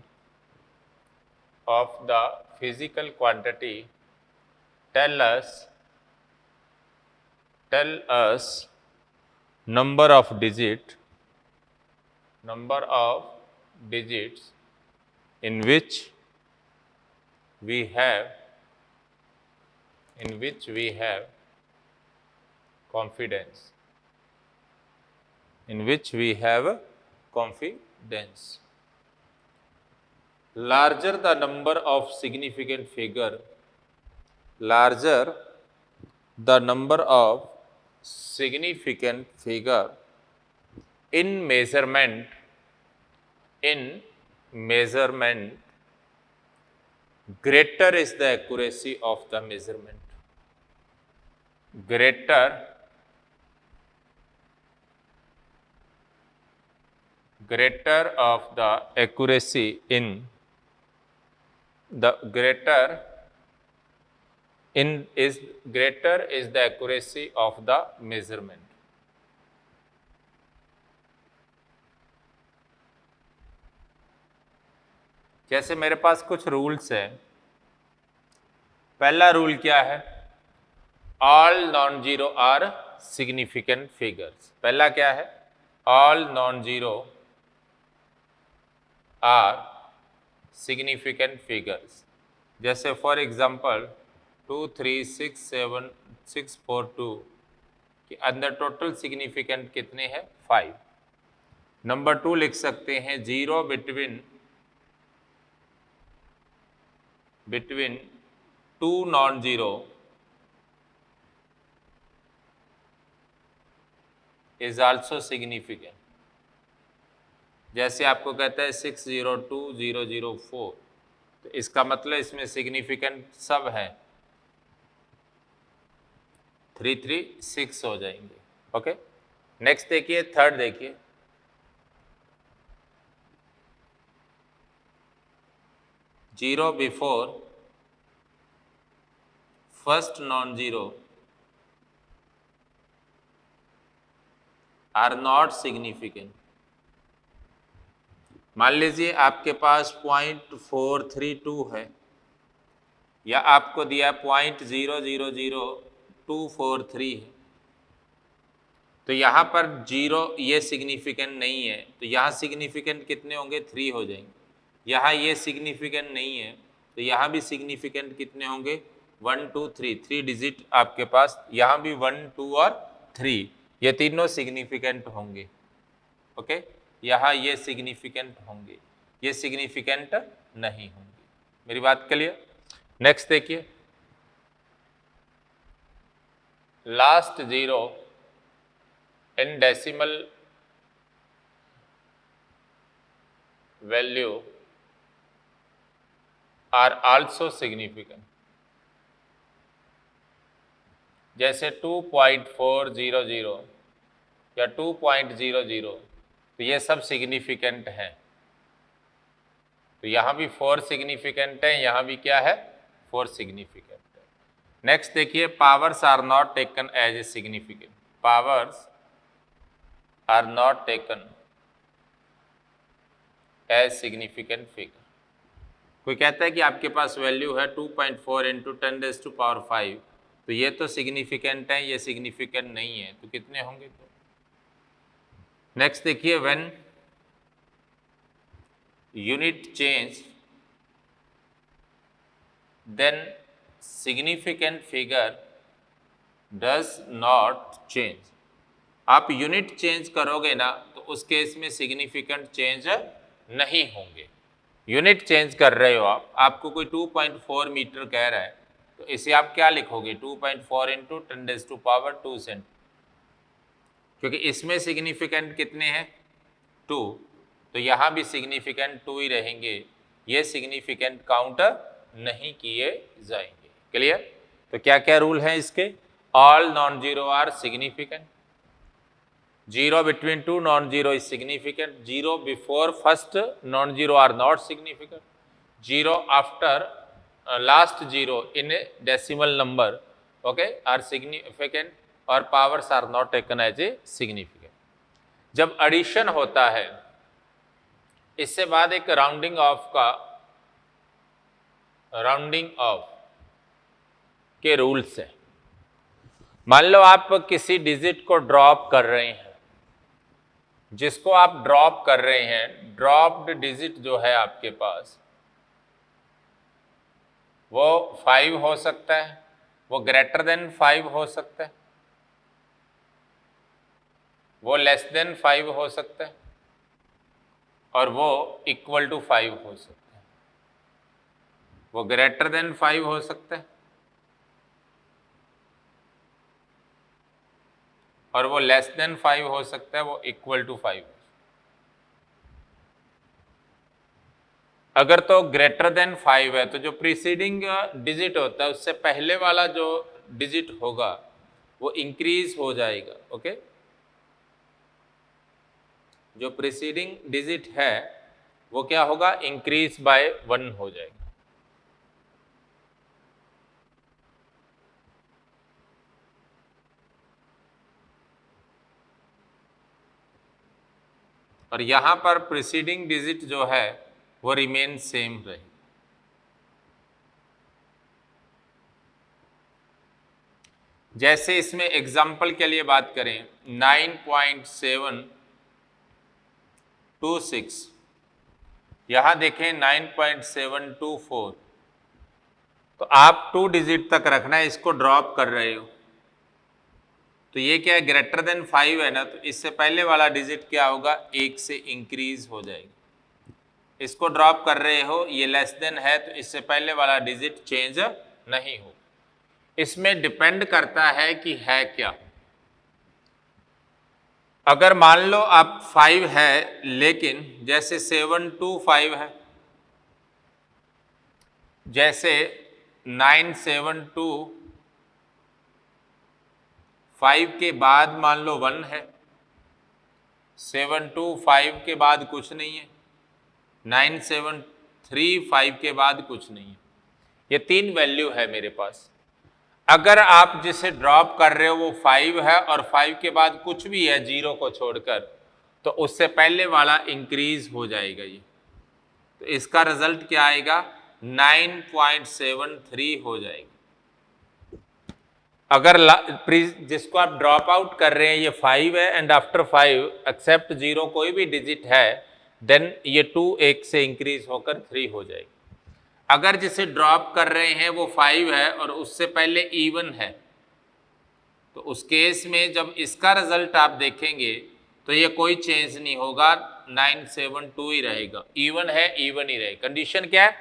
tell us number of digits in which we have confidence, larger the number of significant figure, larger the number of significant figure in measurement greater is the accuracy of the measurement. Greater of the accuracy in the greater is the accuracy of the measurement. जैसे मेरे पास कुछ रूल्स है। पहला रूल क्या है? All non zero are significant figures. पहला क्या है? All non zero are significant figures. जैसे फॉर एग्जांपल 2367642 के अंदर टोटल सिग्निफिकेंट कितने हैं? 5। नंबर 2 लिख सकते हैं 0 between 2 non zero is also significant. जैसे आपको कहता है 602004, तो इसका मतलब इसमें सिग्निफिकेंट सब है, 336 हो जाएंगे। ओके, नेक्स्ट देखिए, थर्ड देखिए, 0 before first non zero are not significant. मान लीजिए आपके पास 0.432 है, या आपको दिया 0.000243 है, तो यहाँ पर 0 ये सिग्निफिकेंट नहीं है, तो यहाँ सिग्निफिकेंट कितने होंगे? 3 हो जाएंगे। यहाँ ये सिग्निफिकेंट नहीं है, तो यहाँ भी सिग्निफिकेंट कितने होंगे? 1 2 3, 3 डिजिट आपके पास, यहाँ भी 1 2 और 3, ये तीनों सिग्निफिकेंट होंगे। ओके, यहाँ ये सिग्निफिकेंट होंगे, ये सिग्निफिकेंट नहीं होंगे। मेरी बात क्लियर? नेक्स्ट देखिए, last zero in decimal value are also significant. जैसे 2.400 या 2.00, तो ये सब सिग्निफिकेंट है। तो यहाँ भी 4 सिग्निफिकेंट है, यहाँ भी क्या है? 4 सिग्निफिकेंट है। नेक्स्ट देखिए, powers are not taken as a significant. Powers are not taken as significant figure. कोई कहता है कि आपके पास वैल्यू है 2.4 इंटू 10⁵, तो ये तो सिग्निफिकेंट है, ये सिग्निफिकेंट नहीं है, तो कितने होंगे? तो नेक्स्ट देखिए, when unit change then significant figure does not change. आप यूनिट चेंज करोगे ना, तो उस केस में सिग्निफिकेंट चेंज नहीं होंगे। यूनिट चेंज कर रहे हो आप, आपको कोई 2.4 मीटर कह रहा है, तो इसे आप क्या लिखोगे? 2.4 इंटू 10⁻², क्योंकि इसमें सिग्निफिकेंट कितने हैं? 2, तो यहाँ भी सिग्निफिकेंट 2 ही रहेंगे, ये सिग्निफिकेंट काउंट नहीं किए जाएंगे। क्लियर? तो क्या क्या रूल हैं इसके? All non zero are significant, 0 between 2 non-zero is significant, 0 before first non-zero are not significant, 0 after last 0 in a decimal number, okay, are significant, और powers are not taken as a significant। जब एडिशन होता है, इससे बाद एक राउंडिंग ऑफ के रूल्स हैं। मान लो आप किसी डिजिट को ड्रॉप कर रहे हैं, जिसको आप ड्रॉप कर रहे हैं, ड्रॉप्ड डिजिट जो है आपके पास, वो 5 हो सकता है, वो ग्रेटर देन 5 हो सकता है, वो लेस देन 5 हो सकता है, और वो इक्वल टू 5 हो सकता है। वो ग्रेटर देन 5 हो सकता है, और वो लेस देन 5 हो सकता है, वो इक्वल टू 5। अगर तो ग्रेटर देन 5 है तो जो प्रीसीडिंग डिजिट होता है उससे पहले वाला जो डिजिट होगा वो इंक्रीज हो जाएगा। ओके, जो प्रीसीडिंग डिजिट है वो क्या होगा, इंक्रीज बाय 1 हो जाएगा। और यहां पर प्रीसीडिंग डिजिट जो है वो रिमेन सेम रहे। जैसे इसमें एग्जाम्पल के लिए बात करें 9.726, यहां देखें 9.724, तो आप 2 डिजिट तक रखना है, इसको ड्रॉप कर रहे हो तो ये क्या है, ग्रेटर देन 5 है ना, तो इससे पहले वाला डिजिट क्या होगा, 1 से इंक्रीज हो जाएगा। इसको ड्रॉप कर रहे हो, ये लेस देन है तो इससे पहले वाला डिजिट चेंज नहीं होगा। इसमें डिपेंड करता है कि है क्या। अगर मान लो आप 5 है लेकिन जैसे 725 है, जैसे 972 के बाद मान लो 1 है, 725 के बाद कुछ नहीं है, 9735 के बाद कुछ नहीं है, ये 3 वैल्यू है मेरे पास। अगर आप जिसे ड्रॉप कर रहे हो वो 5 है और 5 के बाद कुछ भी है 0 को छोड़कर, तो उससे पहले वाला इंक्रीज हो जाएगा ये, तो इसका रिजल्ट क्या आएगा, 9.73 हो जाएगा। अगर जिसको आप ड्रॉप आउट कर रहे हैं ये 5 है एंड आफ्टर 5 एक्सेप्ट 0 कोई भी डिजिट है, देन ये 2 1 से इंक्रीज होकर 3 हो जाएगी। अगर जिसे ड्रॉप कर रहे हैं वो 5 है और उससे पहले इवन है, तो उस केस में जब इसका रिजल्ट आप देखेंगे तो ये कोई चेंज नहीं होगा, 972 ही रहेगा, इवन है इवन ही रहेगा। कंडीशन क्या है,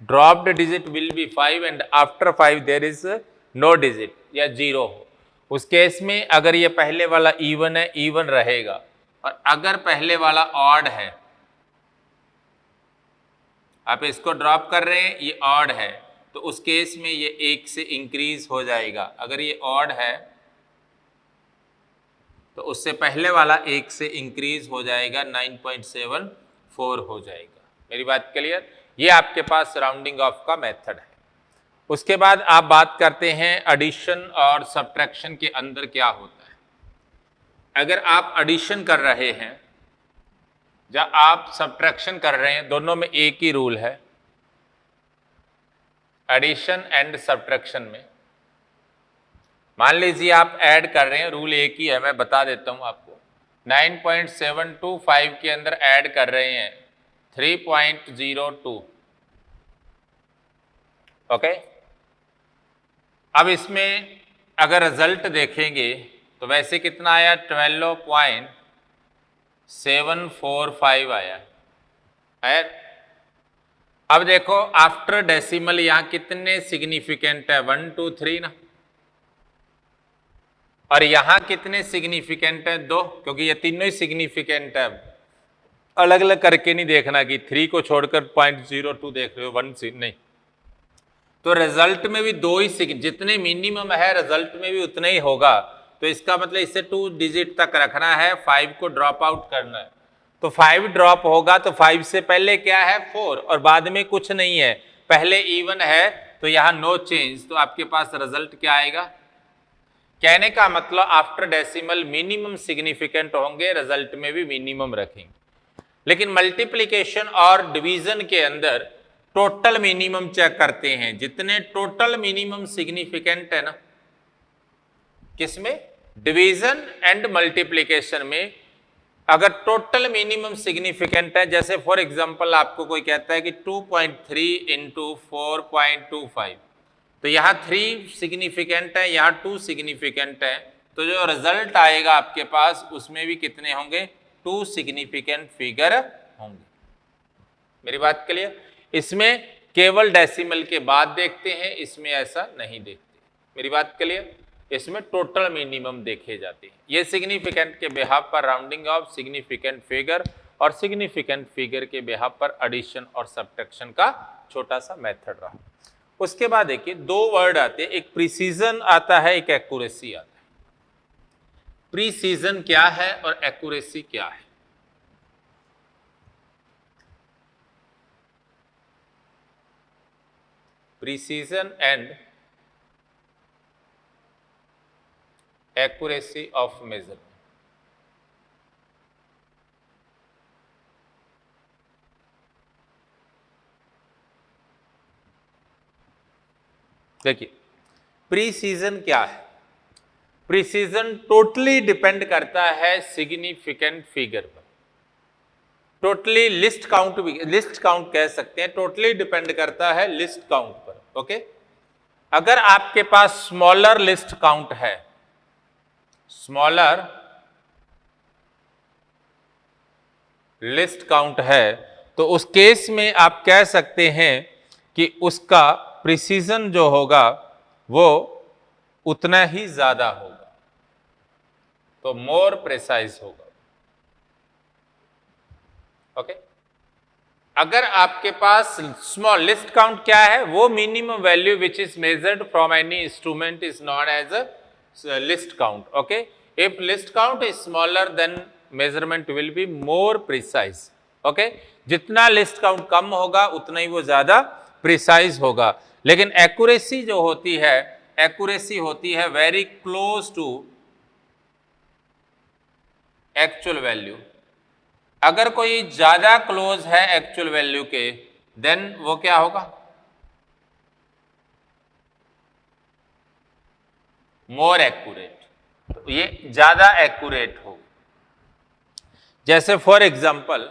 dropped digit will be 5 and after 5 there is no digit या 0 हो। उस केस में अगर ये पहले वाला इवन है, इवन रहेगा, और अगर पहले वाला ऑड है, आप इसको ड्रॉप कर रहे हैं, ये ऑड है, तो उस केस में ये 1 से इंक्रीज हो जाएगा। अगर ये ऑड है तो उससे पहले वाला 1 से इंक्रीज हो जाएगा, 9.74 हो जाएगा। मेरी बात क्लियर? ये आपके पास राउंडिंग ऑफ का मेथड है। उसके बाद आप बात करते हैं एडिशन और सब्ट्रैक्शन के अंदर क्या होता है। अगर आप एडिशन कर रहे हैं या आप सब्ट्रैक्शन कर रहे हैं, दोनों में एक ही रूल है, एडिशन एंड सब्ट्रैक्शन में। मान लीजिए आप ऐड कर रहे हैं, रूल एक ही है, मैं बता देता हूं आपको। 9.725 के अंदर ऐड कर रहे हैं 3.02, ओके। अब इसमें अगर रिजल्ट देखेंगे तो वैसे कितना आया, 12.745 आया है। अब देखो आफ्टर डेसिमल यहां कितने सिग्निफिकेंट है, 1 2 3 ना, और यहां कितने सिग्निफिकेंट है, 2, क्योंकि ये तीनों ही सिग्निफिकेंट है। अलग अलग करके नहीं देखना कि 3 को छोड़कर 0.02 देख रहे हो, 1 नहीं, तो रिजल्ट में भी 2 ही जितने मिनिमम है रिजल्ट में भी उतने ही होगा। तो इसका मतलब इससे 2 डिजिट तक रखना है, 5 को ड्रॉप आउट करना है, तो 5 ड्रॉप होगा तो 5 से पहले क्या है, 4, और बाद में कुछ नहीं है, पहले इवन है, तो यहां नो चेंज, तो आपके पास रिजल्ट क्या आएगा। कहने का मतलब आफ्टर डेसिमल मिनिमम सिग्निफिकेंट होंगे, रिजल्ट में भी मिनिमम रखेंगे। लेकिन मल्टीप्लिकेशन और डिवीजन के अंदर टोटल मिनिमम चेक करते हैं, जितने टोटल मिनिमम सिग्निफिकेंट है ना, किसमें, डिवीजन एंड मल्टीप्लिकेशन में। अगर टोटल मिनिमम सिग्निफिकेंट है, जैसे फॉर एग्जांपल आपको कोई कहता है कि 2.3 इंटू 4.25, तो यहाँ 3 सिग्निफिकेंट है, यहाँ 2 सिग्निफिकेंट है, तो जो रिजल्ट आएगा आपके पास उसमें भी कितने होंगे, 2 सिग्निफिकेंट फिगर होंगे। मेरी बात क्लियर? इसमें केवल डेसिमल के बाद देखते हैं, इसमें ऐसा नहीं देखते। मेरी बात क्लियर? इसमें टोटल मिनिमम देखे जाते हैं। ये सिग्निफिकेंट के बिहाफ पर राउंडिंग ऑफ सिग्निफिकेंट फिगर और सिग्निफिकेंट फिगर के बिहाफ पर एडिशन और सब्ट्रैक्शन का छोटा सा मेथड रहा। उसके बाद देखिए दो वर्ड आते हैं, एक प्रिसीजन आता है, एक एक्यूरेसी आता है। प्रीसीजन क्या है और एक्यूरेसी क्या है? Precision and accuracy of measurement. देखिए प्रीसीजन क्या है? प्रीसीजन टोटली डिपेंड करता है सिग्निफिकेंट फिगर पर। टोटली लिस्ट काउंट कह सकते हैं, टोटली डिपेंड करता है लिस्ट काउंट पर। ओके, अगर आपके पास स्मॉलर लिस्ट काउंट है, स्मॉलर लिस्ट काउंट है, तो उस केस में आप कह सकते हैं कि उसका प्रिसीजन जो होगा वो उतना ही ज्यादा होगा, तो मोर प्रिसाइज होगा। ओके, अगर आपके पास स्मॉल लिस्ट काउंट क्या है? वो minimum value which is measured from any instrument is known as a least count. Okay, if least count is smaller then measurement will be more precise. Okay, जितना लिस्ट काउंट कम होगा उतना ही वो ज्यादा प्रिसाइज होगा। लेकिन एक्यूरेसी जो होती है, एक्यूरेसी होती है very close to actual value. अगर कोई ज्यादा क्लोज है एक्चुअल वैल्यू के, देन वो क्या होगा? मोर एक्यूरेट, तो ये ज्यादा एक्यूरेट होगा। जैसे फॉर एग्जांपल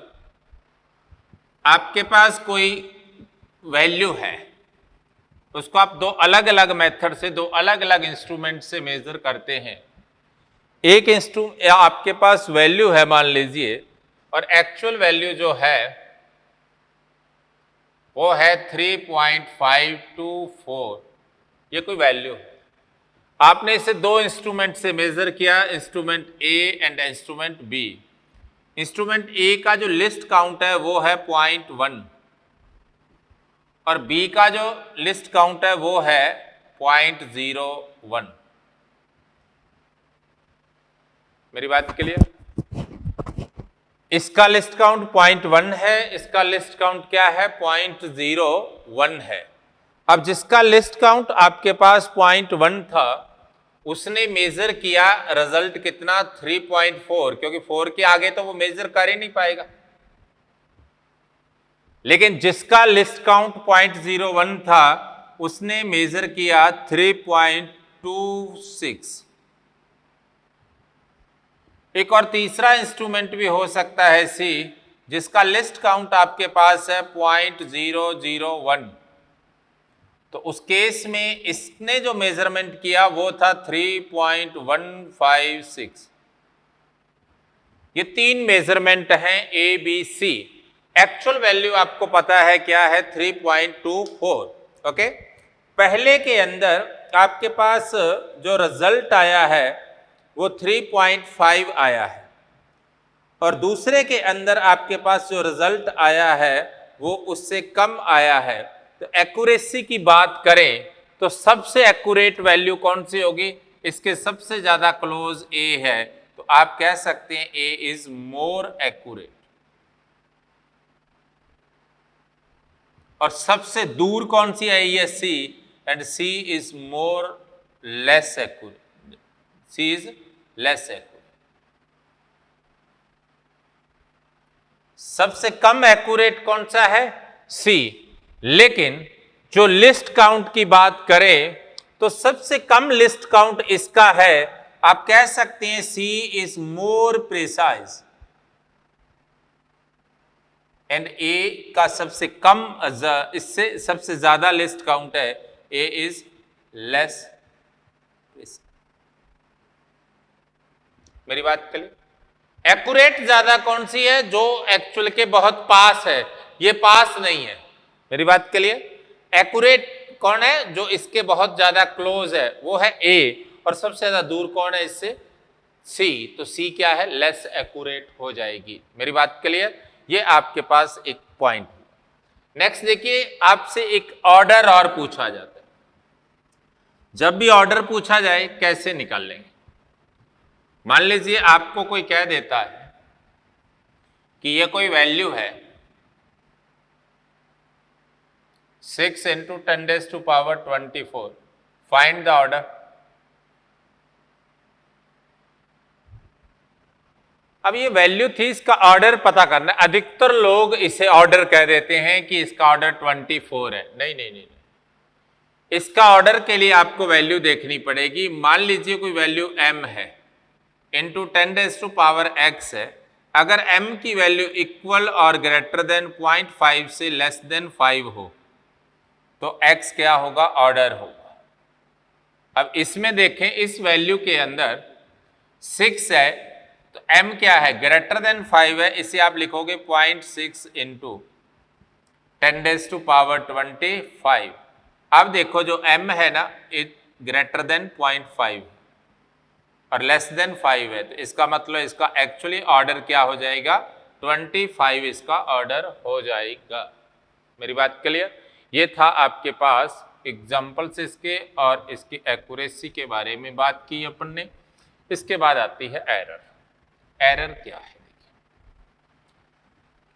आपके पास कोई वैल्यू है, उसको आप दो अलग अलग मेथड से, दो अलग अलग इंस्ट्रूमेंट से मेजर करते हैं। एक इंस्ट्रूमेंट आपके पास वैल्यू है मान लीजिए, और एक्चुअल वैल्यू जो है वो है 3.524, ये कोई वैल्यू है। आपने इसे दो इंस्ट्रूमेंट से मेजर किया, instrument A and instrument B. Instrument A का जो लिस्ट काउंट है वो है 0.1 और बी का जो लिस्ट काउंट है वो है 0.01। मेरी बात क्लियर? इसका लिस्ट काउंट 0.1 है, इसका लिस्ट काउंट क्या है? 0.01 है। अब जिसका लिस्ट काउंट आपके पास 0.1 था, उसने मेजर किया रिजल्ट कितना? 3.4, क्योंकि 4 के आगे तो वो मेजर कर ही नहीं पाएगा। लेकिन जिसका लिस्ट काउंट 0.01 था, उसने मेजर किया 3.26। एक और तीसरा इंस्ट्रूमेंट भी हो सकता है सी, जिसका लिस्ट काउंट आपके पास है 0.001, तो उस केस में इसने जो मेजरमेंट किया वो था 3.156। ये तीन मेजरमेंट हैं A B C. Actual value आपको पता है क्या है? 3.24। ओके, पहले के अंदर आपके पास जो रिजल्ट आया है वो 3.5 आया है, और दूसरे के अंदर आपके पास जो रिजल्ट आया है वो उससे कम आया है। तो एक्यूरेसी की बात करें तो सबसे एक्यूरेट वैल्यू कौन सी होगी? इसके सबसे ज्यादा क्लोज ए है, तो आप कह सकते हैं ए इज मोर एक्यूरेट। और सबसे दूर कौन सी है? ये C, and C is more less accurate. C is less accurate. सबसे कम एक्यूरेट कौन सा है? सी। लेकिन जो लिस्ट काउंट की बात करें तो सबसे कम लिस्ट काउंट इसका है, आप कह सकते हैं सी इज मोर प्रिसाइज, एंड ए का सबसे कम, इससे सबसे ज्यादा लिस्ट काउंट है, ए इज लेस प्रिसाइज। मेरी बात क्लियर? एक्यूरेट ज्यादा कौन सी है? जो एक्चुअल के बहुत पास है, ये पास नहीं है। मेरी बात क्लियर? एक्यूरेट कौन है? जो इसके बहुत ज्यादा क्लोज है, वो है ए। और सबसे ज्यादा दूर कौन है इससे, सी, तो सी क्या है, लेस एक्यूरेट हो जाएगी। मेरी बात क्लियर, ये आपके पास एक पॉइंट। नेक्स्ट देखिए, आपसे एक ऑर्डर और पूछा जाता है। जब भी ऑर्डर पूछा जाए कैसे निकाल लेंगे। मान लीजिए आपको कोई कह देता है कि ये कोई वैल्यू है 6 × 10⁻²4, फाइंड द ऑर्डर। अब ये वैल्यू थी, इसका ऑर्डर पता करना है। अधिकतर लोग इसे ऑर्डर कह देते हैं कि इसका ऑर्डर 24 है। नहीं नहीं नहीं, इसका ऑर्डर के लिए आपको वैल्यू देखनी पड़ेगी। मान लीजिए कोई वैल्यू m है इंटू 10⁻x है। अगर m की वैल्यू इक्वल और ग्रेटर देन 0.5 से लेस देन 5 हो तो x क्या होगा, ऑर्डर होगा। अब इसमें देखें, इस वैल्यू के अंदर 6 है तो m क्या है, ग्रेटर देन 5 है, इसे आप लिखोगे 0.6 इंटू 10⁻25। अब देखो जो m है ना, इट ग्रेटर देन 0.5 और लेस देन 5 है, तो इसका मतलब इसका एक्चुअली ऑर्डर क्या हो जाएगा, 25 इसका ऑर्डर हो जाएगा। मेरी बात क्लियर। ये था आपके पास एग्जाम्पल्स इसके, और इसकी एक्यूरेसी के बारे में बात की अपन ने। इसके बाद आती है एरर। एरर क्या है,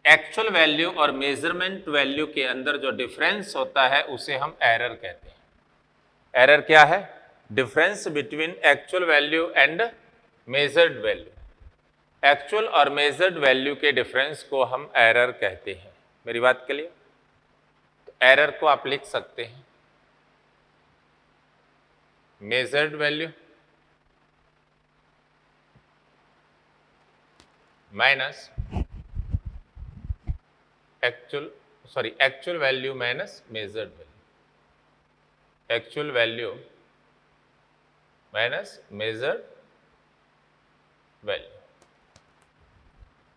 एक्चुअल वैल्यू और मेजरमेंट वैल्यू के अंदर जो डिफरेंस होता है उसे हम एरर कहते हैं। एरर क्या है, difference between actual value and measured value. Actual और मेजर्ड वैल्यू के डिफरेंस को हम एरर कहते हैं। मेरी बात के लिए तो एरर को आप लिख सकते हैं measured value minus actual value minus measured value, actual value minus measured value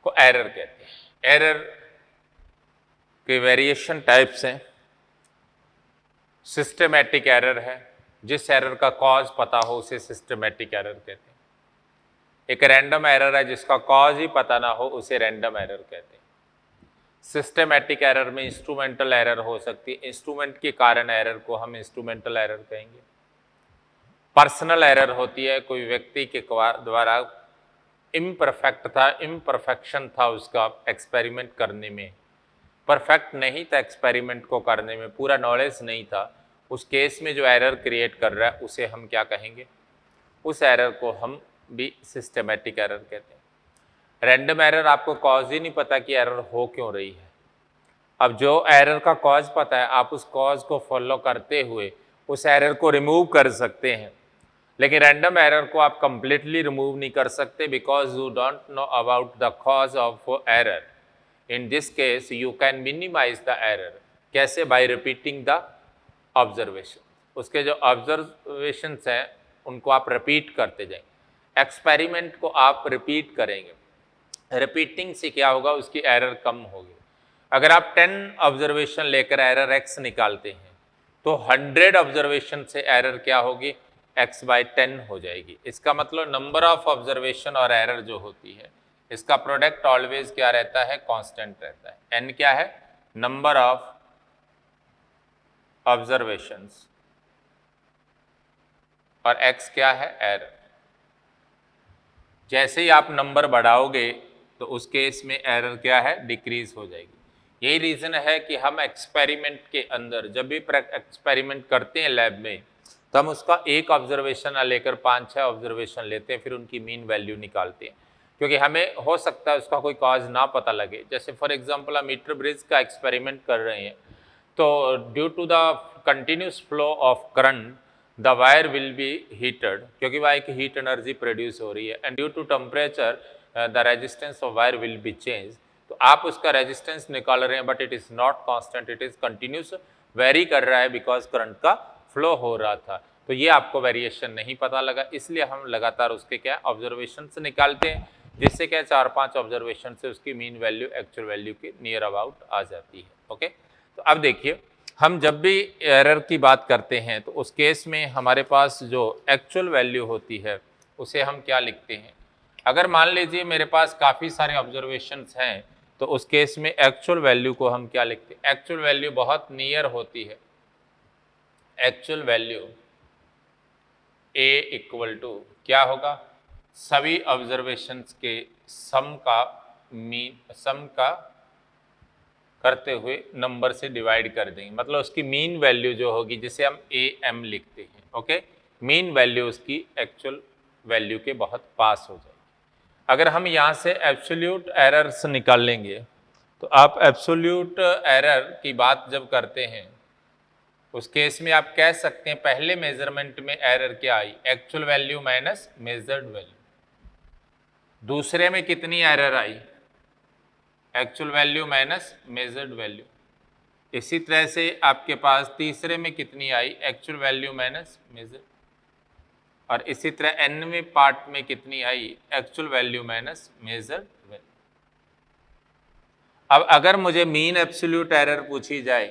को एरर कहते हैं। एरर के वेरिएशन टाइप्स हैं। सिस्टमैटिक एरर है, जिस एरर का कॉज पता हो उसे सिस्टमैटिक एरर कहते हैं। एक रैंडम एरर है, जिसका कॉज ही पता ना हो उसे रैंडम एरर कहते हैं। सिस्टमैटिक एरर में इंस्ट्रूमेंटल एरर हो सकती है, इंस्ट्रूमेंट के कारण एरर को हम इंस्ट्रूमेंटल एरर कहेंगे। पर्सनल एरर होती है, कोई व्यक्ति के द्वारा इम्परफेक्ट था, इम्परफेक्शन था उसका एक्सपेरिमेंट करने में, परफेक्ट नहीं था एक्सपेरिमेंट को करने में, पूरा नॉलेज नहीं था, उस केस में जो एरर क्रिएट कर रहा है उसे हम क्या कहेंगे, उस एरर को हम भी सिस्टमैटिक एरर कहते हैं। रैंडम एरर आपको कॉज ही नहीं पता कि एरर हो क्यों रही है। अब जो एरर का कॉज पता है, आप उस कॉज को फॉलो करते हुए उस एरर को रिमूव कर सकते हैं। लेकिन रैंडम एरर को आप कंप्लीटली रिमूव नहीं कर सकते, because you don't know about the cause of error. In this case you can minimise the error. कैसे? By repeating the observation. उसके जो ऑब्जर्वेशंस हैं उनको आप रिपीट करते जाएंगे। एक्सपेरिमेंट को आप रिपीट करेंगे, रिपीटिंग से क्या होगा, उसकी एरर कम होगी। अगर आप 10 ऑब्जर्वेशन लेकर एरर x निकालते हैं तो 100 ऑब्जर्वेशन से एरर क्या होगी, x/10 हो जाएगी। इसका मतलब नंबर ऑफ ऑब्जर्वेशन और एरर जो होती है इसका प्रोडक्ट ऑलवेज क्या रहता है, कांस्टेंट रहता है। n क्या है, नंबर ऑफ ऑब्जर्वेशंस, और x क्या है, एरर। जैसे ही आप नंबर बढ़ाओगे तो उस केस में एरर क्या है, डिक्रीज हो जाएगी। यही रीज़न है कि हम एक्सपेरिमेंट के अंदर जब भी एक्सपेरिमेंट करते हैं लैब में, तो हम उसका एक ऑब्जर्वेशन ना लेकर 5-6 ऑब्जर्वेशन लेते हैं, फिर उनकी मीन वैल्यू निकालते हैं, क्योंकि हमें हो सकता है उसका कोई कॉज ना पता लगे। जैसे फॉर एग्जांपल हम मीटर ब्रिज का एक्सपेरिमेंट कर रहे हैं, तो due to the continuous flow of current the wire will be heated, क्योंकि वायर की हीट एनर्जी प्रोड्यूस हो रही है, and due to temperature the resistance of wire will be change. तो आप उसका रेजिस्टेंस निकाल रहे हैं, but it is not constant, it is continuous, vary कर रहा है बिकॉज करंट का फ्लो हो रहा था। तो ये आपको वेरिएशन नहीं पता लगा, इसलिए हम लगातार उसके क्या ऑब्जर्वेशन से निकालते हैं, जिससे क्या 4-5 ऑब्जर्वेशन से उसकी मीन वैल्यू एक्चुअल वैल्यू के नियर अबाउट आ जाती है। ओके, तो अब देखिए हम जब भी एरर की बात करते हैं तो उस केस में हमारे पास जो एक्चुअल वैल्यू होती है उसे हम क्या लिखते हैं। अगर मान लीजिए मेरे पास काफ़ी सारे ऑब्जर्वेशंस हैं तो उस केस में एक्चुअल वैल्यू को हम क्या लिखते हैं, एक्चुअल वैल्यू बहुत नियर होती है। Actual value A equal to क्या होगा, सभी ऑब्जर्वेशंस के सम का करते हुए नंबर से डिवाइड कर देंगे, मतलब उसकी मीन वैल्यू जो होगी जिसे हम ए एम लिखते हैं, ओके, मीन वैल्यू उसकी एक्चुअल वैल्यू के बहुत पास हो जाएगी। अगर हम यहाँ से एब्सोल्यूट एरर्स निकाल लेंगे तो आप एब्सोल्यूट एरर की बात जब करते हैं उस केस में आप कह सकते हैं पहले मेजरमेंट में एरर क्या आई, actual value minus measured value. दूसरे में कितनी एरर आई, actual value minus measured value. इसी तरह से आपके पास तीसरे में कितनी आई, एक्चुअल वैल्यू माइनस मेजर। और इसी तरह nवें पार्ट में कितनी आई, actual value minus measured value. अब अगर मुझे मीन एब्सोल्यूट एरर पूछी जाए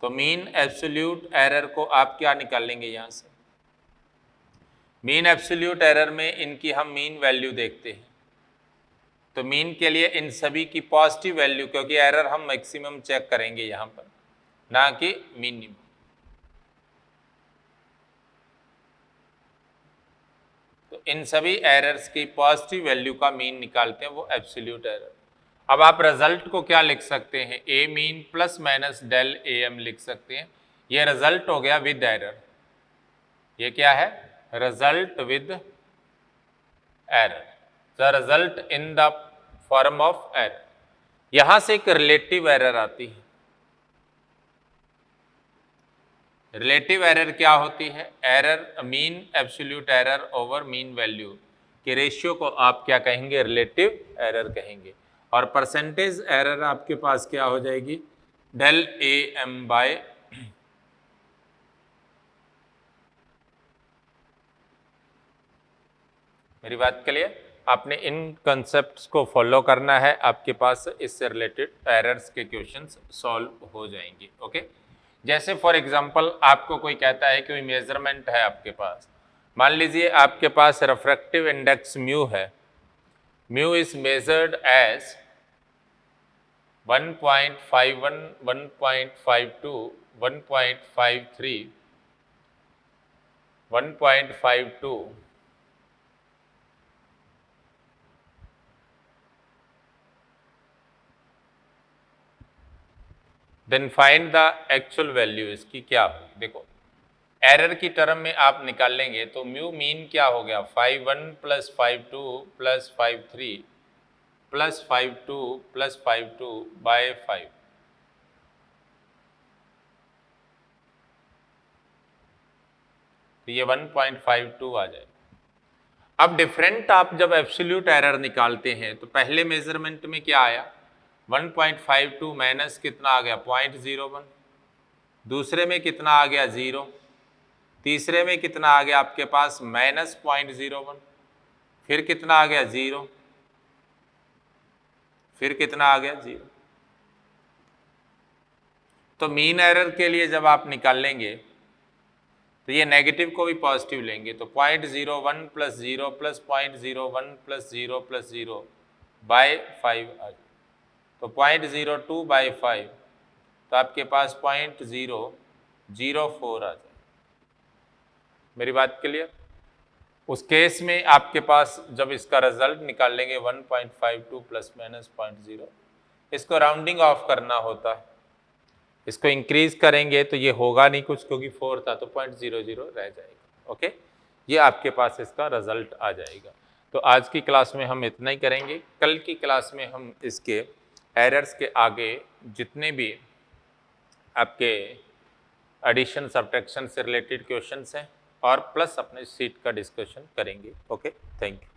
तो मीन एब्सोल्यूट एरर को आप क्या निकालेंगे, यहाँ से मीन एब्सोल्यूट एरर में इनकी हम मीन वैल्यू देखते हैं। तो मीन के लिए इन सभी की पॉजिटिव वैल्यू, क्योंकि एरर हम मैक्सिमम चेक करेंगे यहाँ पर, ना कि मिनिमम। तो इन सभी एरर्स की पॉजिटिव वैल्यू का मीन निकालते हैं, वो एब्सोल्यूट एरर। अब आप रिजल्ट को क्या लिख सकते हैं, A mean plus minus del A M लिख सकते हैं। ये रिजल्ट हो गया विद एरर। ये क्या है, result with error, the result in the form of error. यहां से एक रिलेटिव एरर आती है। रिलेटिव एरर क्या होती है, error mean absolute error over mean value के रेशियो को आप क्या कहेंगे, रिलेटिव एरर कहेंगे। और परसेंटेज एरर आपके पास क्या हो जाएगी, डेल ए एम बाय मेरी बात के लिए आपने इन कंसेप्ट्स को फॉलो करना है, आपके पास इससे रिलेटेड एरर्स के क्वेश्चंस सॉल्व हो जाएंगे, ओके। जैसे फॉर एग्जांपल आपको कोई कहता है कि कोई मेजरमेंट है आपके पास, मान लीजिए आपके पास रिफ्रैक्टिव इंडेक्स म्यू है, mu is measured as 1.51, 1.52, 1.53, 1.52, then find the actual value. इसकी क्या हो, देखो एरर की टर्म में आप निकाल लेंगे तो म्यू मीन क्या हो गया, 51 plus 52 plus 53 plus 52 plus 52 by 5। तो ये 1.52 आ जाए। अब डिफरेंट आप जब एब्सोल्यूट एरर निकालते हैं तो पहले मेजरमेंट में क्या आया, 1.52 माइनस कितना आ गया, 0.01। दूसरे में कितना आ गया, 0। तीसरे में कितना आ गया आपके पास, माइनस 0.01। फिर कितना आ गया, 0। फिर कितना आ गया, 0। तो मीन एरर के लिए जब आप निकाल लेंगे तो ये नेगेटिव को भी पॉजिटिव लेंगे, तो 0.01 plus 0 plus 0.01 plus 0 plus 0 by 5 आ जाए। तो 0.02 बाय 5, तो आपके पास 0.004 आ जाए। मेरी बात क्लियर। उस केस में आपके पास जब इसका रिजल्ट निकाल लेंगे 1.52 प्लस माइनस 0.0, इसको राउंडिंग ऑफ करना होता है, इसको इंक्रीज करेंगे तो ये होगा नहीं कुछ, क्योंकि 4 था तो 0.00 रह जाएगा, ओके। ये आपके पास इसका रिजल्ट आ जाएगा। तो आज की क्लास में हम इतना ही करेंगे। कल की क्लास में हम इसके एरर्स के आगे जितने भी आपके एडिशन सब्ट्रैक्शन से रिलेटेड क्वेश्चंस हैं और प्लस अपने सीट का डिस्कशन करेंगे, ओके। Thank you.